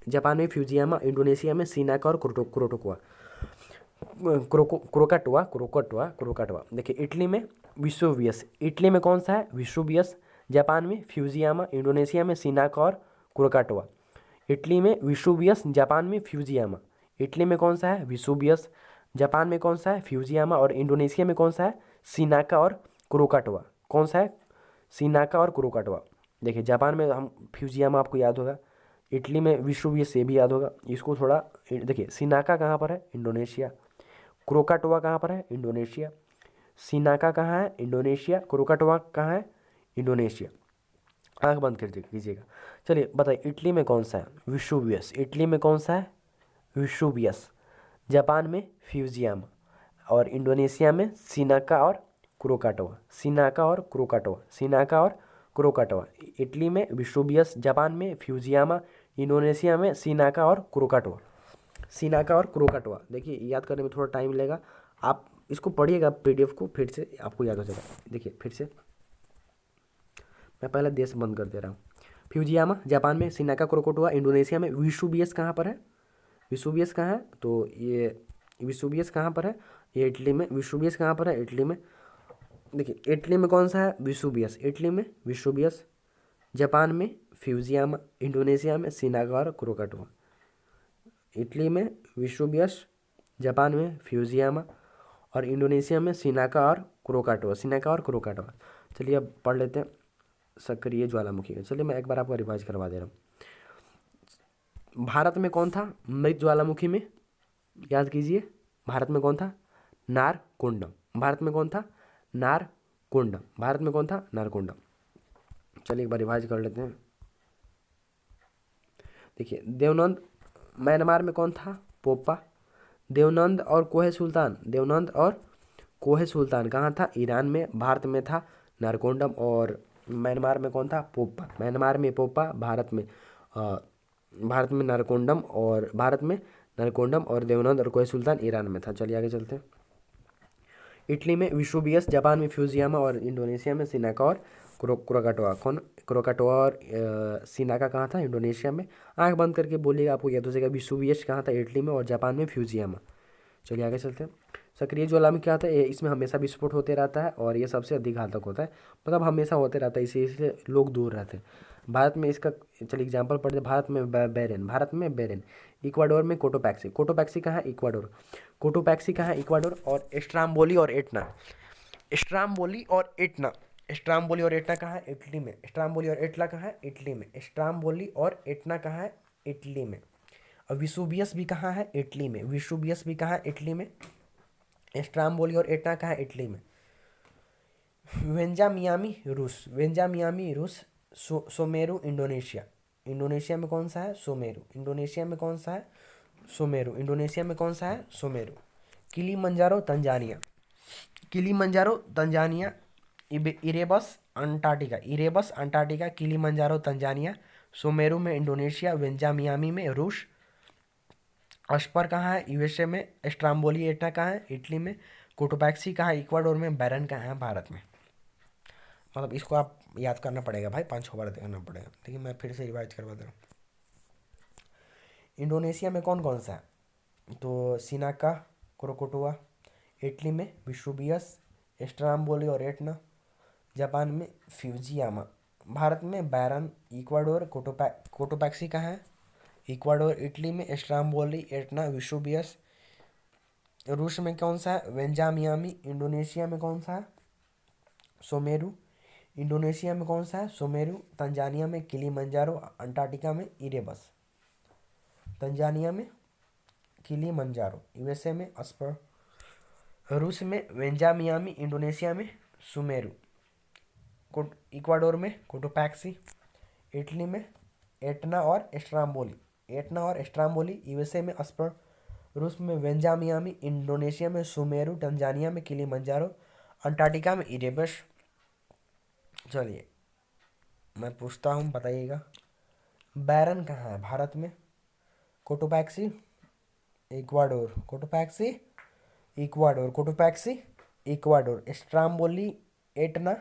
जापान में फ्यूजियामा, इंडोनेशिया में सिनाका और क्रोटोकुआ, क्रोकाटोआ। देखिए इटली में विसुवियस, इटली में कौन सा है? विसुवियस। जापान में फ्यूजियामा, इंडोनेशिया में सिनाका और क्रोकाटोआ। इटली में विसुवियस, जापान में फ्यूजियामा। इटली में कौन सा है? विसुवियस। जापान में कौन सा है? फ्यूजियामा। और इंडोनेशिया में कौन सा है? सिनाका और क्रोकाटोआ। कौन सा है? सिनाका और क्रोकाटोआ। देखिए जापान में हम फ्यूजियामा आपको याद होगा, इटली में विसुवियस ये भी याद होगा। इसको थोड़ा देखिए, सिनाका कहाँ पर है? इंडोनेशिया। क्रोकाटोआ कहाँ पर है? इंडोनेशिया। सिनाका कहाँ है? इंडोनेशिया। क्रोकाटोआ कहाँ है? इंडोनेशिया। आंख बंद कर कीजिएगा। चलिए बताइए, इटली में कौन सा है? विसुवियस। इटली में कौन सा है? विसुवियस। जापान में फ्यूजियामा, और इंडोनेशिया में सिनाका और क्रोकाटोआ। सिनाका और क्रोकाटोआ, सिनाका और क्रोकाटोआ। इटली में विसुवियस, जापान में फ्यूजियामा, इंडोनेशिया में सिनाका और क्रोकाटोआ। सिनाका और क्रोकाटोआ। देखिए याद करने में थोड़ा टाइम लगेगा, आप इसको पढ़िएगा पीडीएफ को, फिर से आपको याद हो जाएगा। देखिए फिर से मैं पहले देश बंद कर दे रहा हूँ। फ्यूजियामा जापान में, सिनाका क्रोकोटोआ इंडोनेशिया में, विसुवियस कहाँ पर है? विसुवियस कहाँ है? तो ये विसुवियस कहाँ पर है? ये इटली में। विसुवियस कहाँ पर है? इटली में। देखिए इटली में कौन सा है? विसुवियस। इटली में विसुवियस, जापान में फ्यूजियामा, इंडोनेशिया में सिनाका और क्रोकाटोआ। इटली में विसुवियस, जापान में फ्यूजियामा, और इंडोनेशिया में सिनाका और क्रोकाटोआ। सिनाका और क्रोकाटोआ। चलिए अब पढ़ लेते हैं सक्रिय ज्वालामुखी का। चलिए मैं एक बार आपको रिवाइज करवा दे रहा हूँ। भारत में कौन था मृत ज्वालामुखी में? याद कीजिए, भारत में कौन था? नारकोंडम। भारत में कौन था? नारकोंडम। भारत में कौन था? नारकोंडम। चलिए एक बार रिवाइज कर लेते हैं। देखिए देवनंद, म्यांमार में कौन था? पोपा। देवनंद और कोहे सुल्तान, देवनंद और कोहे सुल्तान कहाँ था? ईरान में। भारत में था नारकोंडम, और म्यांमार में कौन था? पोपा। म्यांमार में पोपा, भारत में नारकोंडम, और भारत में नारकोंडम और देवनंद और कोहे सुल्तान ईरान में था। चलिए आगे चलते हैं। इटली में विसुवियस, जापान में फ्यूजियामा, और इंडोनेशिया में सिनाका और क्रोकाटोआ। कौन? क्रोकाटोआ और सिनाका कहाँ था? इंडोनेशिया में। आंख बंद करके बोलिएगा, आपको याद हो जाएगा। विसुवियस कहाँ था? इटली में। और जापान में फ्यूजियामा। चलिए आगे चलते हैं। सक्रिय ज्वालामुखी क्या होता है? इसमें हमेशा विस्फोट होते रहता है, और ये सबसे अधिक घातक होता है, मतलब हमेशा होते रहता है, इसलिए लोग दूर रहते हैं। भारत में इसका, चलिए एग्जाम्पल पढ़ते हैं। भारत में बेरेन, भारत में बेरेन। इक्वाडोर में कोटोपैक्सी, कोटोपैक्सी कहाँ है? इक्वाडोर। कोटोपैक्सी कहाँ है? इक्वाडोर। और स्ट्राम्बोली और एटना, स्ट्राम्बोली और एटना, स्ट्राम्बोली और एटना कहाँ है? इटली में। स्ट्राम्बोली और एटना कहाँ है? इटली में। स्ट्राम्बोली और एटना कहाँ है? इटली में। और विसुवियस भी कहाँ है? इटली में। विसुवियस भी कहाँ है? इटली में। स्ट्राम्बोली और एटना कहाँ है? इटली में। वेंजा मियामी रूस, वेंजा मियामी रूस। सोमेरू इंडोनेशिया, इंडोनेशिया में कौन सा है? सोमेरू। इंडोनेशिया में कौन सा है? सोमेरू। इंडोनेशिया में कौन सा है? Semeru. Kilimanjaro Tanzania, Kilimanjaro Tanzania. Erebus Antarctica, Erebus Antarctica, Kilimanjaro Tanzania. Semeru में इंडोनेशिया, वेंजा मियामी में रूस। अस्पर कहाँ है? यूएसए में। स्ट्राम्बोली एटना कहाँ है? इटली में। कोटोपैक्सी कहाँ है? इक्वाडोर में। बैरन कहाँ है? भारत में। मतलब इसको आप याद करना पड़ेगा भाई, 5-6 बार करना पड़ेगा। देखिए मैं फिर से रिवाइज करवा दे रहा हूँ। इंडोनेशिया में कौन कौन सा है? तो सिनाका, क्रोकोटोआ। इटली में विसुवियस, स्ट्राम्बोली और एटना। जापान में फ्यूजियामा। भारत में बैरन। इक्वाडोर कोटोपैक्सी कहाँ है? इक्वाडोर। इटली में स्ट्राम्बोली एटना विसुवियस। रूस में कौन सा है? वेंजा मियामी। इंडोनेशिया में कौन सा है? सोमेरू। इंडोनेशिया में कौन सा है? सोमेरू। तंजानिया में किलीमंजारो। अंटार्कटिका में इरेबस। तंजानिया में किलीमंजारो। यूएसए में अस्पर। रूस में वेंजा मियामी। इंडोनेशिया में सुमेरू। इक्वाडोर में कोटोपैक्सी। इटली में एटना और स्ट्राम्बोली, एटना और स्ट्राम्बोली। यूएसए में अस्पर। रूस में वेंजामियामी, इंडोनेशिया में सुमेरु, तंजानिया में किलिमंजारो, अंटार्कटिका में इरेबस। चलिए मैं पूछता हूँ, बताइएगा। बैरन कहाँ है भारत में? Cotopaxi, Ecuador. Cotopaxi, Ecuador. Cotopaxi, Ecuador. Stromboli Etna,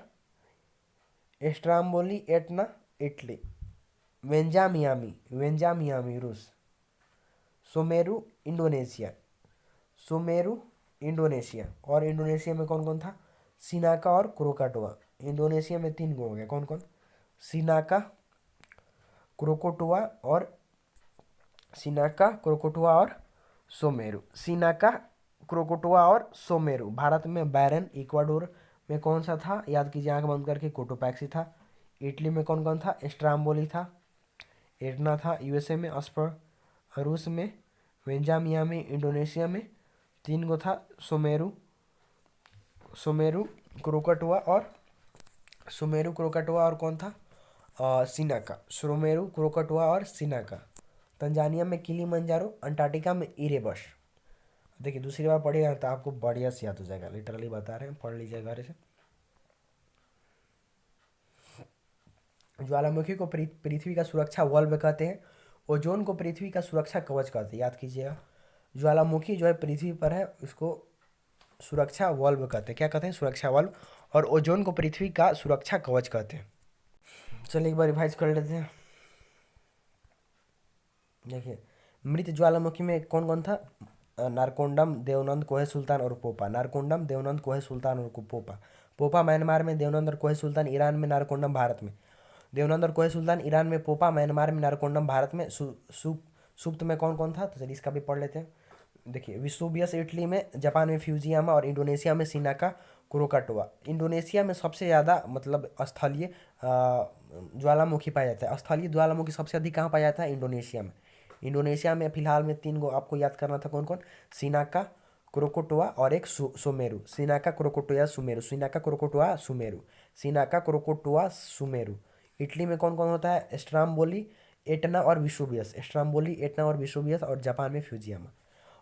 Stromboli Etna, Italy. वेंजामियामी, वेंजामियामी रूस। Semeru, Indonesia. Semeru, Indonesia. और इंडोनेशिया में कौन कौन था? सिनाका और क्रोकाटोआ। इंडोनेशिया में 3 गो हो गए, कौन कौन? सिनाका, क्रोकोटोआ और सिनाका, क्रोकोटोआ और सोमेरु। सिनाका, क्रोकोटोआ और सोमेरु। भारत में बैरन। इक्वाडोर में कौन सा था? याद कीजिए आंख बंद करके, कोटोपैक्सी था। इटली में कौन कौन था? स्ट्राम्बोली था, एटना था। यूएसए में अस्पर। रूस में वेंजामिया में। इंडोनेशिया में 3 गो था, सुमेरु, सुमेरु, क्रोकटुआ और सुमेरु, क्रोकटुआ और कौन था? सिनाका। सुमेरु, क्रोकटुआ और सिनाका। तंजानिया में किलिमंजारो, अंटार्कटिका में इरेबस। देखिए दूसरी बार पढ़िएगा तो आपको बढ़िया से याद हो जाएगा, लिटरली बता रहे हैं, पढ़ लीजिए घर से। ज्वालामुखी को पृथ्वी का सुरक्षा वल्ब कहते हैं। ओजोन को पृथ्वी का सुरक्षा कवच कहते हैं, याद कीजिएगा। ज्वालामुखी जो है पृथ्वी पर है, उसको सुरक्षा वल्ब कहते हैं। क्या कहते हैं? सुरक्षा वल्ब। और ओजोन को पृथ्वी का सुरक्षा कवच कहते हैं। चलिए एक बार रिवाइज कर लेते हैं। देखिए मृत ज्वालामुखी में कौन कौन था? नारकोंडम, देवनंद, कोहे सुल्तान और पोपा। नारकोंडम, देवनंद, कोहे सुल्तान और पोपा। पोपा म्यांमार में, देवनंद और कोहे सुल्तान ईरान में, नारकोंडम भारत में। देवनंद और कोहे सुल्तान ईरान में, पोपा म्यांमार में, नारकोंडम भारत में। सुप्त में कौन कौन था? तो चलिए इसका भी पढ़ लेते हैं। देखिए विसुबियस इटली में, जापान में फ्यूजियामा और इंडोनेशिया में सिनाका, क्रोकाटोआ। इंडोनेशिया में सबसे ज़्यादा मतलब स्थलीय ज्वालामुखी पाया जाता है। स्थलीय ज्वालामुखी सबसे अधिक कहाँ पाया जाता है? इंडोनेशिया में। इंडोनेशिया में फिलहाल में 3 गो आपको याद करना था, कौन कौन? सिनाका, क्रोकोटोआ और एक सुमेरु। सिनाका, क्रोकोटोआ, सुमेरु। सिनाका, क्रोकोटोआ, सुमेरु। सिनाका, क्रोकोटोआ, सुमेरु। इटली में कौन कौन होता है? स्ट्राम्बोली, एटना और विसुबियस। स्ट्राम्बोली, एटना और विसुबियस। और जापान में फ्यूजियामा।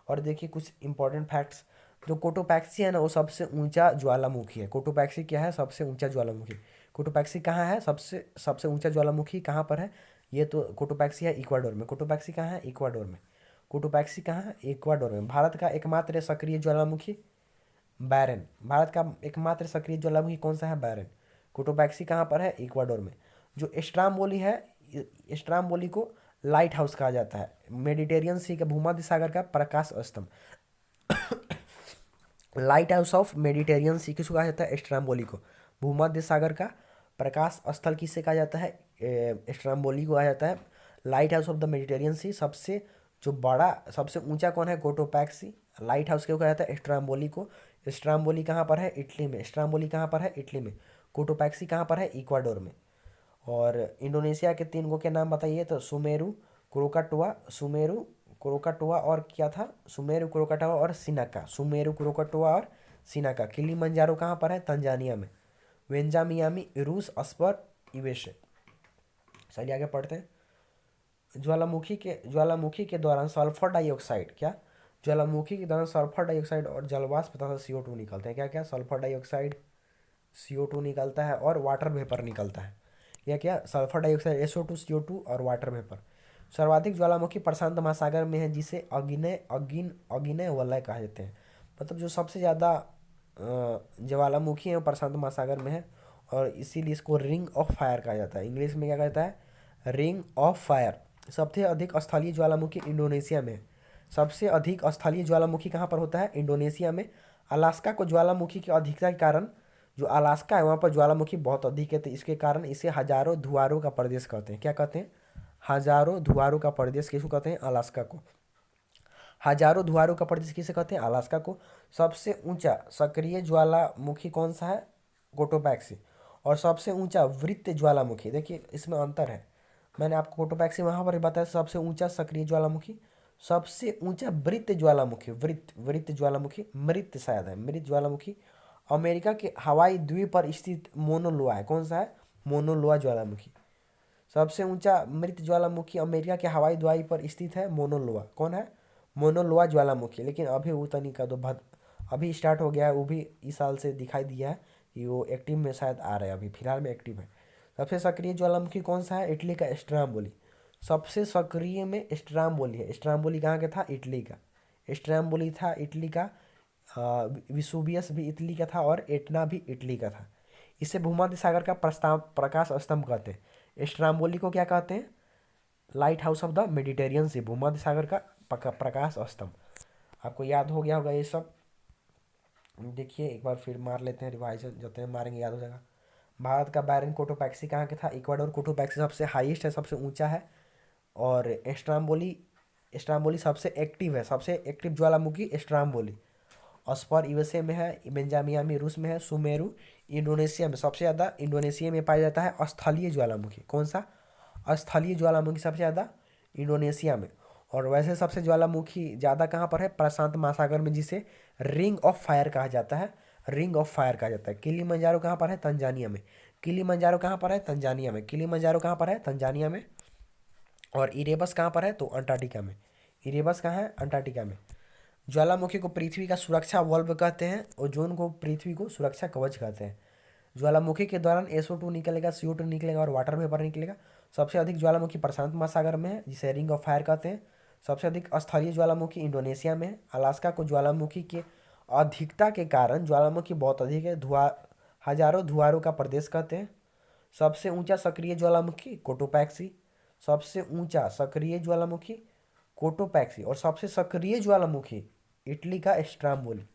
और देखिए कुछ इंपॉर्टेंट फैक्ट्स। जो कोटोपैक्सी है ना, वो सबसे ऊंचा ज्वालामुखी है। कोटोपैक्सी क्या है? सबसे ऊंचा ज्वालामुखी। कोटोपैक्सी कहाँ है? सबसे सबसे ऊंचा ज्वालामुखी कहाँ पर है? ये तो कोटोपैक्सी है इक्वाडोर में। कोटोपैक्सी कहाँ है? इक्वाडोर में। कोटोपैक्सी कहाँ है? इक्वाडोर में। भारत का एकमात्र सक्रिय ज्वालामुखी बैरन। भारत का एकमात्र सक्रिय ज्वालामुखी कौन सा है? बैरन। कोटोपैक्सी कहाँ पर है? इक्वाडोर में। जो स्ट्राम्बोली है, स्ट्राम्बोली को लाइट हाउस कहा जाता है। मेडिटेरियन सी के भूमध्य सागर का प्रकाश स्तंभ। लाइट हाउस ऑफ मेडिटेरियन सी किसको कहा जाता है? स्ट्राम्बोली को। भूमध्य सागर का प्रकाश स्थल किसे कहा जाता है? स्ट्राम्बोली को कहा जाता है। Lighthouse of the Mediterranean sea. सबसे जो बड़ा, सबसे ऊंचा कौन है? कोटोपैक्सी। लाइट हाउस क्यों कहा जाता है? स्ट्राम्बोली को। स्ट्राम्बोली कहाँ पर है? इटली में। स्ट्राम्बोली कहाँ पर है? इटली में। कोटोपैक्सी कहाँ पर है? इक्वाडोर में। और इंडोनेशिया के 3 गो के नाम बताइए। तो सुमेरु, क्रोकाटोआ, सुमेरु, क्रोकाटोआ और क्या था? सुमेरु, क्रोकाटोआ और सिनाका। सुमेरु, क्रोकाटोआ और सिनाका। किलिमंजारो कहाँ पर है? तंजानिया में। वेंजामियामी रूस, अस्पर यूएसए। चलिए आगे पढ़ते हैं। ज्वालामुखी के दौरान सल्फर डाइऑक्साइड, क्या? ज्वालामुखी के दौरान सल्फर डाइऑक्साइड और जलवाष्प तथा CO2 निकलते हैं। क्या क्या? सल्फर डाइऑक्साइड, CO2 निकलता है और वाटर वेपर निकलता है। यह क्या? सल्फर डाइऑक्साइड, SO2, CO2 और वाटर वेपर। सर्वाधिक ज्वालामुखी प्रशांत महासागर में है, जिसे अग्नेय वलय कहा जाते हैं। मतलब जो सबसे ज़्यादा ज्वालामुखी है वो प्रशांत महासागर में है, और इसीलिए इसको रिंग ऑफ फायर कहा जाता है। इंग्लिश में क्या कहता है? Ring of fire. सबसे अधिक स्थलीय ज्वालामुखी इंडोनेशिया में है। सबसे अधिक स्थलीय ज्वालामुखी कहाँ पर होता है? इंडोनेशिया में। अलास्का को ज्वालामुखी की अधिकता के कारण, जो अलास्का है वहाँ पर ज्वालामुखी बहुत अधिक है, तो इसके कारण इसे हजारों धुआरों का प्रदेश कहते हैं। क्या कहते हैं? हजारों धुआरों का प्रदेश किसको कहते हैं? अलास्का को। हजारों धुआरों का प्रदेश किसे कहते हैं? अलास्का को। सबसे ऊंचा सक्रिय ज्वालामुखी कौन सा है? कोटोपैक्सी। और सबसे ऊंचा वृत्त ज्वालामुखी, देखिए इसमें अंतर है। मैंने आपको कोटोपैक्सी वहां पर बताया सबसे ऊंचा सक्रिय ज्वालामुखी। सबसे ऊंचा वृत्त ज्वालामुखी, वृत्त ज्वालामुखी, मृत शायद है, मृत ज्वालामुखी अमेरिका के हवाई द्वीप पर स्थित मोनोलोआ है। कौन सा है? मोनोलोआ ज्वालामुखी। सबसे ऊंचा मृत ज्वालामुखी अमेरिका के हवाई द्वीप पर स्थित है, मोनोलोआ। कौन है? मोनोलोआ ज्वालामुखी, लेकिन अभी वो तनिका तो अभी स्टार्ट हो गया है, वो भी इस साल से दिखाई दिया है कि वो एक्टिव में शायद आ रहा है, अभी फिलहाल में एक्टिव है। सबसे सक्रिय ज्वालामुखी कौन सा है? इटली का स्ट्राम्बोली। सबसे सक्रिय में स्ट्राम्बोली है। स्ट्राम्बोली कहाँ का था? इटली का। स्ट्राम्बोली था इटली का। विसुवियस भी इटली का था और एटना भी इटली का था। इसे भूमध्य सागर का प्रस्ताव प्रकाश स्तंभ कहते हैं। स्ट्राम्बोली को क्या कहते हैं? Lighthouse of the Mediterranean sea, भूमध्य सागर का प्रकाश स्तंभ। आपको याद हो गया होगा ये सब। देखिए एक बार फिर मार लेते हैं रिवाइजन, जब तक मारेंगे याद हो जाएगा। भारत का बैरन कोटोपैक्सी कहाँ का था? इक्वाडोर। कोटोपैक्सी सबसे हाईएस्ट है, सबसे ऊंचा है। और स्ट्राम्बोली, स्ट्राम्बोली सबसे एक्टिव है, सबसे एक्टिव ज्वालामुखी स्ट्राम्बोली। ऑस्पर यूएसए में है, बेंजामियामी रूस में है, सुमेरु इंडोनेशिया में। सबसे ज़्यादा इंडोनेशिया में पाया जाता है स्थलीय ज्वालामुखी। कौन सा? स्थलीय ज्वालामुखी सबसे ज़्यादा इंडोनेशिया में। और वैसे सबसे ज्वालामुखी ज़्यादा कहाँ पर है? प्रशांत महासागर में, जिसे रिंग ऑफ फायर कहा जाता है। रिंग ऑफ फायर कहा जाता है। किलिमंजारो कहाँ पर है? तंजानिया में। किलिमंजारो कहाँ पर है? तंजानिया में। किलिमंजारो कहाँ पर है? तंजानिया में। और इरेबस कहाँ पर है? तो अंटार्कटिका में। इरेबस कहाँ है? अंटार्कटिका में। ज्वालामुखी को पृथ्वी का सुरक्षा वॉल्व कहते हैं। ओजोन को पृथ्वी को सुरक्षा कवच कहते हैं। ज्वालामुखी के दौरान SO2 निकलेगा, CO2 निकलेगा और वाटर वेपर निकलेगा। सबसे अधिक ज्वालामुखी प्रशांत महासागर में है, जिसे रिंग ऑफ फायर कहते हैं। सबसे अधिक स्थलीय ज्वालामुखी इंडोनेशिया में है। अलास्का को ज्वालामुखी के अधिकता के कारण ज्वालामुखी बहुत अधिक है, धुआं, हजारों धुआरों का प्रदेश कहते हैं। सबसे ऊंचा सक्रिय ज्वालामुखी कोटोपैक्सी। सबसे ऊंचा सक्रिय ज्वालामुखी कोटोपैक्सी। और सबसे सक्रिय ज्वालामुखी इटली का स्ट्राम्बोली।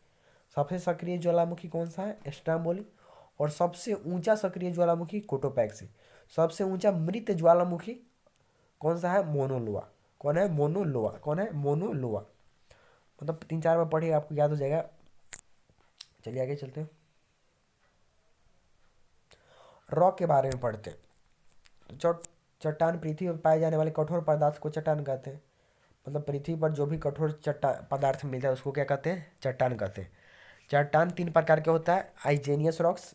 सबसे सक्रिय ज्वालामुखी कौन सा है? स्ट्राम्बोली। और सबसे ऊंचा सक्रिय ज्वालामुखी कोटोपैक्सी। सबसे ऊंचा मृत ज्वालामुखी कौन सा है? मोनोलोआ। कौन है? मोनोलोआ। कौन है? मोनोलोआ। मतलब 3-4 बार पढ़िए, आपको याद हो जाएगा। चलिए आगे चलते हैं। रॉक के बारे में पढ़ते हैं। तो चट्टान पृथ्वी पर पाए जाने वाले कठोर पदार्थ को चट्टान कहते हैं। मतलब पृथ्वी पर जो भी कठोर चट्टान पदार्थ मिलता है उसको क्या कहते हैं? चट्टान कहते हैं। चट्टान 3 प्रकार के होता है। आइजेनियस रॉक्स,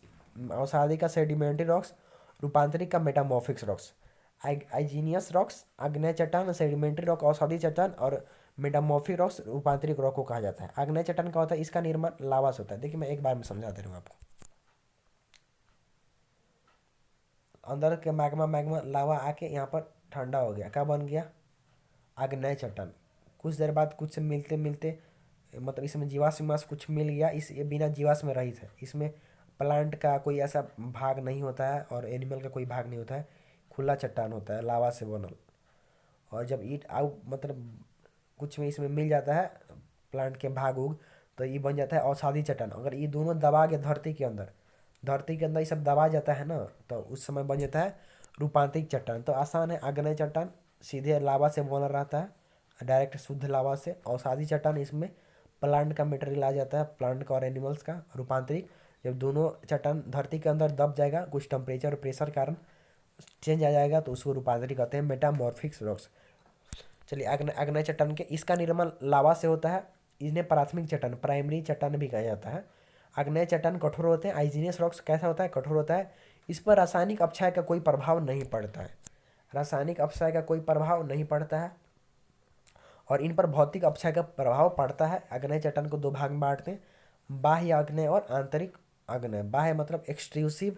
अवसादी का सेडिमेंट्री रॉक्स, रूपांतरित का मेटामॉर्फिक्स रॉक्स। आइजीनियस रॉक्स आग्नेय चट्टान, सेडिमेंट्री रॉक अवसादी चट्टान, और मेटामॉर्फिक रॉक्स रूपांतरित रॉक को कहा जाता है। आग्नेय चट्टान का होता है, इसका निर्माण लावा से होता है। देखिए मैं एक बार में समझा दे रहा हूँ आपको। अंदर के मैग्मा मैग्मा लावा आके यहाँ पर ठंडा हो गया, क्या बन गया? आग्नेय चट्टान। कुछ देर बाद कुछ से मिलते मिलते, मतलब इसमें जीवाश्म विमाश कुछ मिल गया। इस ये बिना जीवाश्म में रहित है। इसमें प्लांट का कोई ऐसा भाग नहीं होता है और एनिमल का कोई भाग नहीं होता है। खुला चट्टान होता है, लावा से बनल। और जब ईट आउ मतलब कुछ में इसमें मिल जाता है प्लांट के भाग उग, तो ये बन जाता है औषधि चट्टान। अगर ये दोनों दबा के धरती के अंदर ये सब दबा जाता है ना, तो उस समय बन जाता है रूपांतरित चट्टान। तो आसान है, आग्नेय चट्टान सीधे लावा से बना रहता है, डायरेक्ट शुद्ध लावा से। औषधि चट्टान इसमें प्लांट का मटेरियल आ जाता है, प्लांट का और एनिमल्स का। रूपांतरित, जब दोनों चट्टान धरती के अंदर दब जाएगा कुछ टेम्परेचर और प्रेशर कारण चेंज आ जाएगा, तो उसको रूपांतरित कहते हैं मेटामॉर्फिक्स रॉक्स। चलिए आग्नेय चट्टान के, इसका निर्माण लावा से होता है। इन्हें प्राथमिक चट्टान, प्राइमरी चट्टान भी कहा जाता है। आग्नेय चट्टान कठोर होते हैं। आइजीनियस रॉक्स कैसा होता है? कठोर होता है। इस पर रासायनिक अपक्षय का कोई प्रभाव नहीं पड़ता है। रासायनिक अपक्षय का कोई प्रभाव नहीं पड़ता है। और इन पर भौतिक अपक्षय का प्रभाव पड़ता है। आग्नेय चट्टान को 2 भाग में बांटते हैं, बाह्य आग्नेय और आंतरिक आग्नेय। बाह्य मतलब एक्सट्रूसिव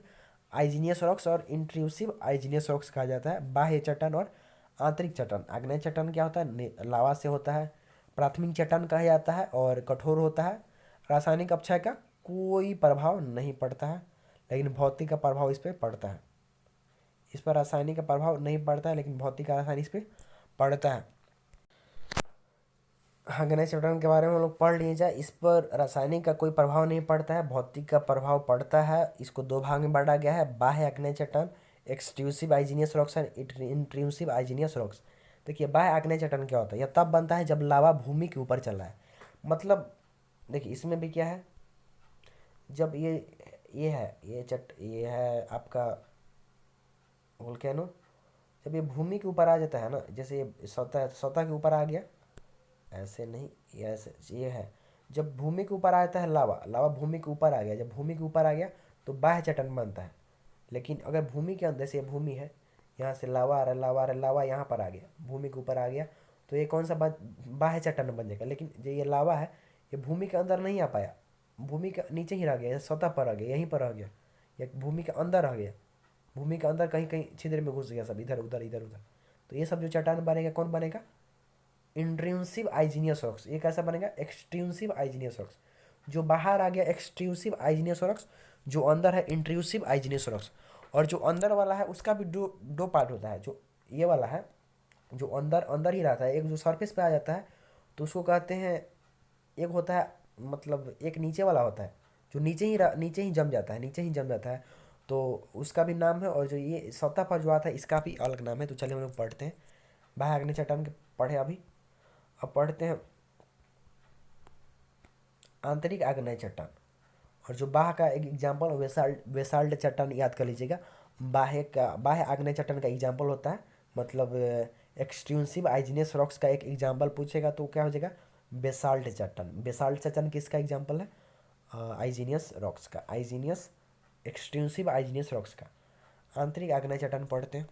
आइजीनियस रॉक्स और इंट्रूसिव आइजीनियस रॉक्स कहा जाता है। बाह्य चट्टान और आंतरिक चट्टान। आग्नेय चट्टान क्या होता है? लावा से होता है, प्राथमिक चट्टान कहा जाता है और कठोर होता है। रासायनिक अपक्षय का कोई प्रभाव नहीं पड़ता है, लेकिन भौतिक का प्रभाव इस पर पड़ता है। इस पर रासायनिक का प्रभाव नहीं पड़ता है, लेकिन भौतिक का रासायनिक इस पर पड़ता है। आग्नेय चट्टान के बारे में हम लोग पढ़ लिए जाए। इस पर रासायनिक का कोई प्रभाव नहीं पड़ता है, भौतिक का प्रभाव पड़ता है। इसको 2 भाग में बांटा गया है, बाह्य आग्नेय चट्टान extrusive igneous rocks and intrusive igneous rocks. देखिए बाह्य आग्नेय चट्टान क्या होता है? यह तब बनता है जब लावा भूमि के ऊपर चल रहा है। मतलब देखिए इसमें भी क्या है, जब ये है आपका वोल्केनो। जब ये भूमि के ऊपर आ जाता है ना, जैसे ये सतह सतह के ऊपर आ गया, ऐसे नहीं, ये ऐसे ये है। जब भूमि के ऊपर आता है लावा, लावा भूमि के ऊपर आ गया, जब भूमि के ऊपर आ गया तो बाह्य चट्टान बनता है। लेकिन अगर भूमि के अंदर से, भूमि है, यहाँ से लावा आ रहा है, लावा आ रहा है, लावा यहाँ पर आ गया, भूमि के ऊपर आ गया, तो ये कौन सा बाह्य चट्टान बन जाएगा। लेकिन जो ये लावा है ये भूमि के अंदर नहीं आ पाया, भूमि के नीचे ही रह गया, या सतह पर रह गया, यहीं पर रह गया, या भूमि के अंदर रह गया, भूमि के अंदर कहीं कहीं छिद्र में घुस गया सब, इधर उधर इधर उधर। तो ये सब जो चट्टान बनेगा कौन बनेगा, इंट्रूसिव आइजिनियस रॉक्स। ये कैसा बनेगा, एक्सट्रूसिव आइजिनियस रॉक्स। जो बाहर आ गया एक्सट्रूसिव आइजिनियस रॉक्स, जो अंदर है इंट्रूसिव आइजिनियस रॉक्स। और जो अंदर वाला है उसका भी दो पार्ट होता है। जो ये वाला है जो अंदर अंदर ही रहता है, एक जो सरफेस पे आ जाता है तो उसको कहते हैं, एक होता है मतलब एक नीचे वाला होता है जो नीचे ही जम जाता है, नीचे ही जम जाता है, तो उसका भी नाम है। और जो ये सतह पर जो आता है इसका भी अलग नाम है। तो चलिए हम लोग पढ़ते हैं, बाह्य आग्नेय चट्टान के पढ़े अभी। अब पढ़ते हैं आंतरिक आग्नेय चट्टान। और जो बाह्य का एक एग्जाम्पल बेसाल्ट चट्टान याद कर लीजिएगा। बाह्य आग्नेय चट्टान का एग्जाम्पल होता है, मतलब एक्सट्रूसिव आइजिनियस रॉक्स का एक एग्जाम्पल पूछेगा तो क्या हो जाएगा, बेसाल्ट चट्टान। बेसाल्ट चट्टान किसका एग्जाम्पल है, आइजिनियस रॉक्स का, आइजिनियस एक्सट्रूसिव आइजिनियस रॉक्स का। आंतरिक आग्नेय चट्टान पढ़ते हैं।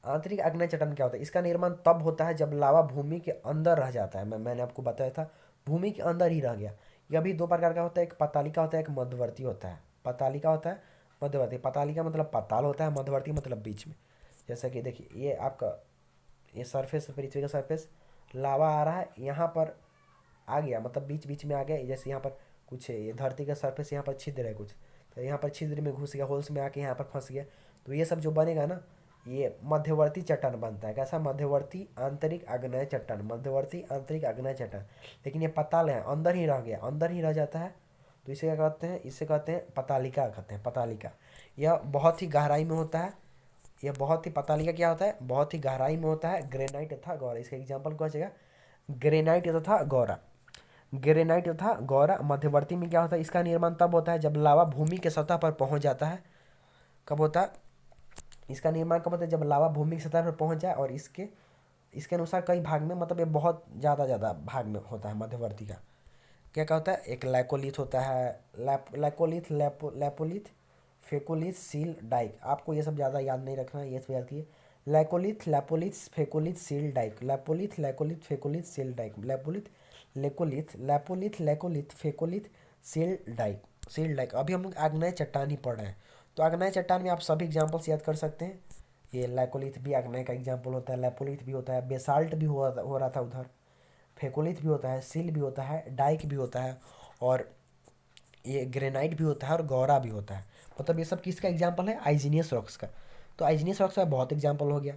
आंतरिक आग्नेय चट्टान क्या होता है, इसका निर्माण तब होता है जब लावा भूमि के अंदर रह जाता है। मैंने आपको बताया था भूमि के अंदर ही रह गया। यह भी दो प्रकार का होता है, एक पतालिका होता है, एक मध्यवर्ती होता है। पतालिका होता है, मध्यवर्ती। पतालिका मतलब पाताल होता है, मध्यवर्ती मतलब बीच में। जैसा कि देखिए ये आपका ये सरफेस, पृथ्वी का सरफेस, लावा आ रहा है यहाँ पर आ गया, मतलब बीच बीच में आ गया। जैसे यहाँ पर कुछ ये धरती का सरफेस यहाँ पर छिद्र है कुछ, तो यहाँ पर छिद्र में घुस गया, होल्स में आके यहाँ पर फंस गया। तो ये सब जो बनेगा ना, ये मध्यवर्ती चट्टान बनता है। कैसा, मध्यवर्ती आंतरिक आग्नेय चट्टान, मध्यवर्ती आंतरिक आग्नेय चट्टान। लेकिन ये पताल है, अंदर ही रह गया, अंदर ही रह जाता है, तो इसे क्या कहते हैं, इसे कहते हैं पतालिका, कहते हैं पतालिका। यह बहुत ही गहराई में होता है, यह बहुत ही, पतालिका क्या होता है, बहुत ही गहराई में होता है। ग्रेनाइट तथा गौरा, इसका एग्जाम्पल क्या हो जाएगा, ग्रेनाइट तथा गौरा। ग्रेनाइट तथा गौरा मध्यवर्ती में क्या होता है, इसका निर्माण तब होता है जब लावा भूमि के सतह पर पहुंच जाता है। कब होता है इसका निर्माण, कब होता है, जब लावा भूमि की सतह पर पहुंच जाए। और इसके इसके अनुसार कई भाग में, मतलब ये बहुत ज़्यादा भाग में होता है मध्यवर्ती का। क्या क्या होता है, एक लैकोलिथ होता है, laccolith, lopolith, phacolith, sill, Dyke. आपको ये सब ज़्यादा याद नहीं रखना है, ये सब याद कीजिए। Laccolith, lopolith, phacolith, sill, dyke. Lopolith, laccolith, phacolith, sill, dyke. Lopolith, laccolith, lopolith, laccolith, phacolith, sill, dyke. Sill, dyke. अभी हम लोग आग्नेय चट्टान ही पढ़ रहे हैं, तो आग्नेय चट्टान में आप सभी एग्जाम्पल्स याद कर सकते हैं। ये लैकोलिथ भी आग्नेय का एग्जाम्पल होता है, लैपोलिथ भी होता है, बेसाल्ट भी हो रहा था उधर, फेकोलिथ भी होता है, सील भी होता है, डाइक भी होता है, और ये ग्रेनाइट भी होता है, और गौरा भी होता है। मतलब ये सब किसका एग्जाम्पल है, आइजिनियस रॉक्स का। तो आइजिनियस रॉक्स का बहुत एग्जाम्पल हो गया।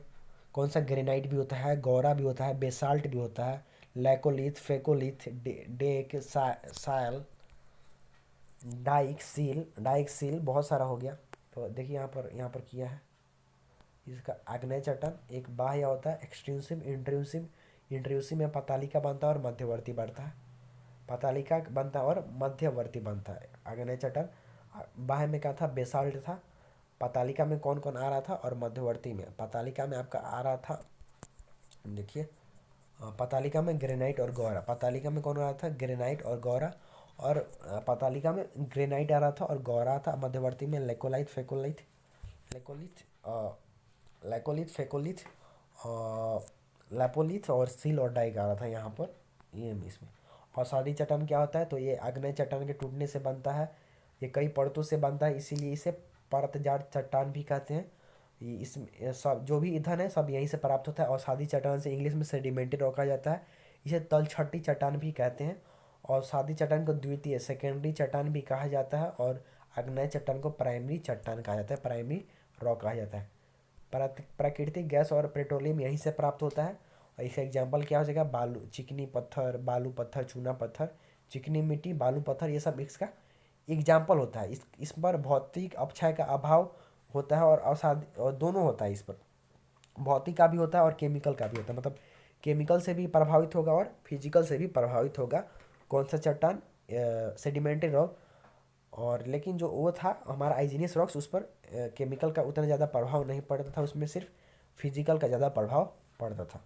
कौन सा, ग्रेनाइट भी होता है, गौरा भी होता है, बेसाल्ट भी होता है, laccolith, phacolith, dyke, sill, dyke, sill, बहुत सारा हो गया। तो देखिए यहाँ पर किया है इसका आग्नेय चट्टान। एक बाह्य होता है, एक्सट्रूसिव, इंट्रूसिव। इंट्रूसिव में पतालिका बनता है और मध्यवर्ती बनता है, पतालिका बनता है और मध्यवर्ती बनता है आग्नेय चट्टान। बाह्य में क्या था, बेसाल्ट था। पतालिका में कौन कौन आ रहा था, और मध्यवर्ती में, पतालिका में आपका आ रहा था, देखिए पतालिका में ग्रेनाइट और गौरा। पतालिका में कौन आ रहा था, ग्रेनाइट और गौरा। और पतालिका में ग्रेनाइट आ रहा था और गौरा था। मध्यवर्ती में लेकोलाइट, फेकोलाइट, लेकोलिथ, लैकोलिथ, फेकोलिथ, लैपोलिथ, और सील और डाइक आ रहा था यहाँ पर, ये इसमें। और सादी चट्टान क्या होता है, तो ये आग्नेय चट्टान के टूटने से बनता है, ये कई परतों से बनता है, इसीलिए इसे परतजात चट्टान भी कहते हैं। इसमें सब जो भी ईंधन है सब यहीं से प्राप्त होता है। और सादी चट्टान से इंग्लिश में सेडिमेंटेड रॉक कहा जाता है, इसे तलछटी चट्टान भी कहते हैं। और सादी चट्टान को द्वितीय, सेकेंडरी चट्टान भी कहा जाता है। और आग्नेय चट्टान को प्राइमरी चट्टान कहा जाता है, प्राइमरी रॉक कहा जाता है। प्राकृतिक गैस और पेट्रोलियम यहीं से प्राप्त होता है। और इसका एग्जाम्पल क्या हो जाएगा, बालू, चिकनी पत्थर, बालू पत्थर, चूना पत्थर, चिकनी मिट्टी, बालू पत्थर, ये सब इसका एग्जाम्पल होता है। इस पर भौतिक अपक्षय का अभाव होता है, और अवसाद, और दोनों होता है इस पर, भौतिक का भी होता है और केमिकल का भी होता है। मतलब केमिकल से भी प्रभावित होगा और फिजिकल से भी प्रभावित होगा कौन सा चट्टान, सेडिमेंटेड रॉक। और लेकिन जो वो था हमारा आइजिनियस रॉक्स, उस पर केमिकल का उतना ज़्यादा प्रभाव नहीं पड़ता था, उसमें सिर्फ फिजिकल का ज़्यादा प्रभाव पड़ता था।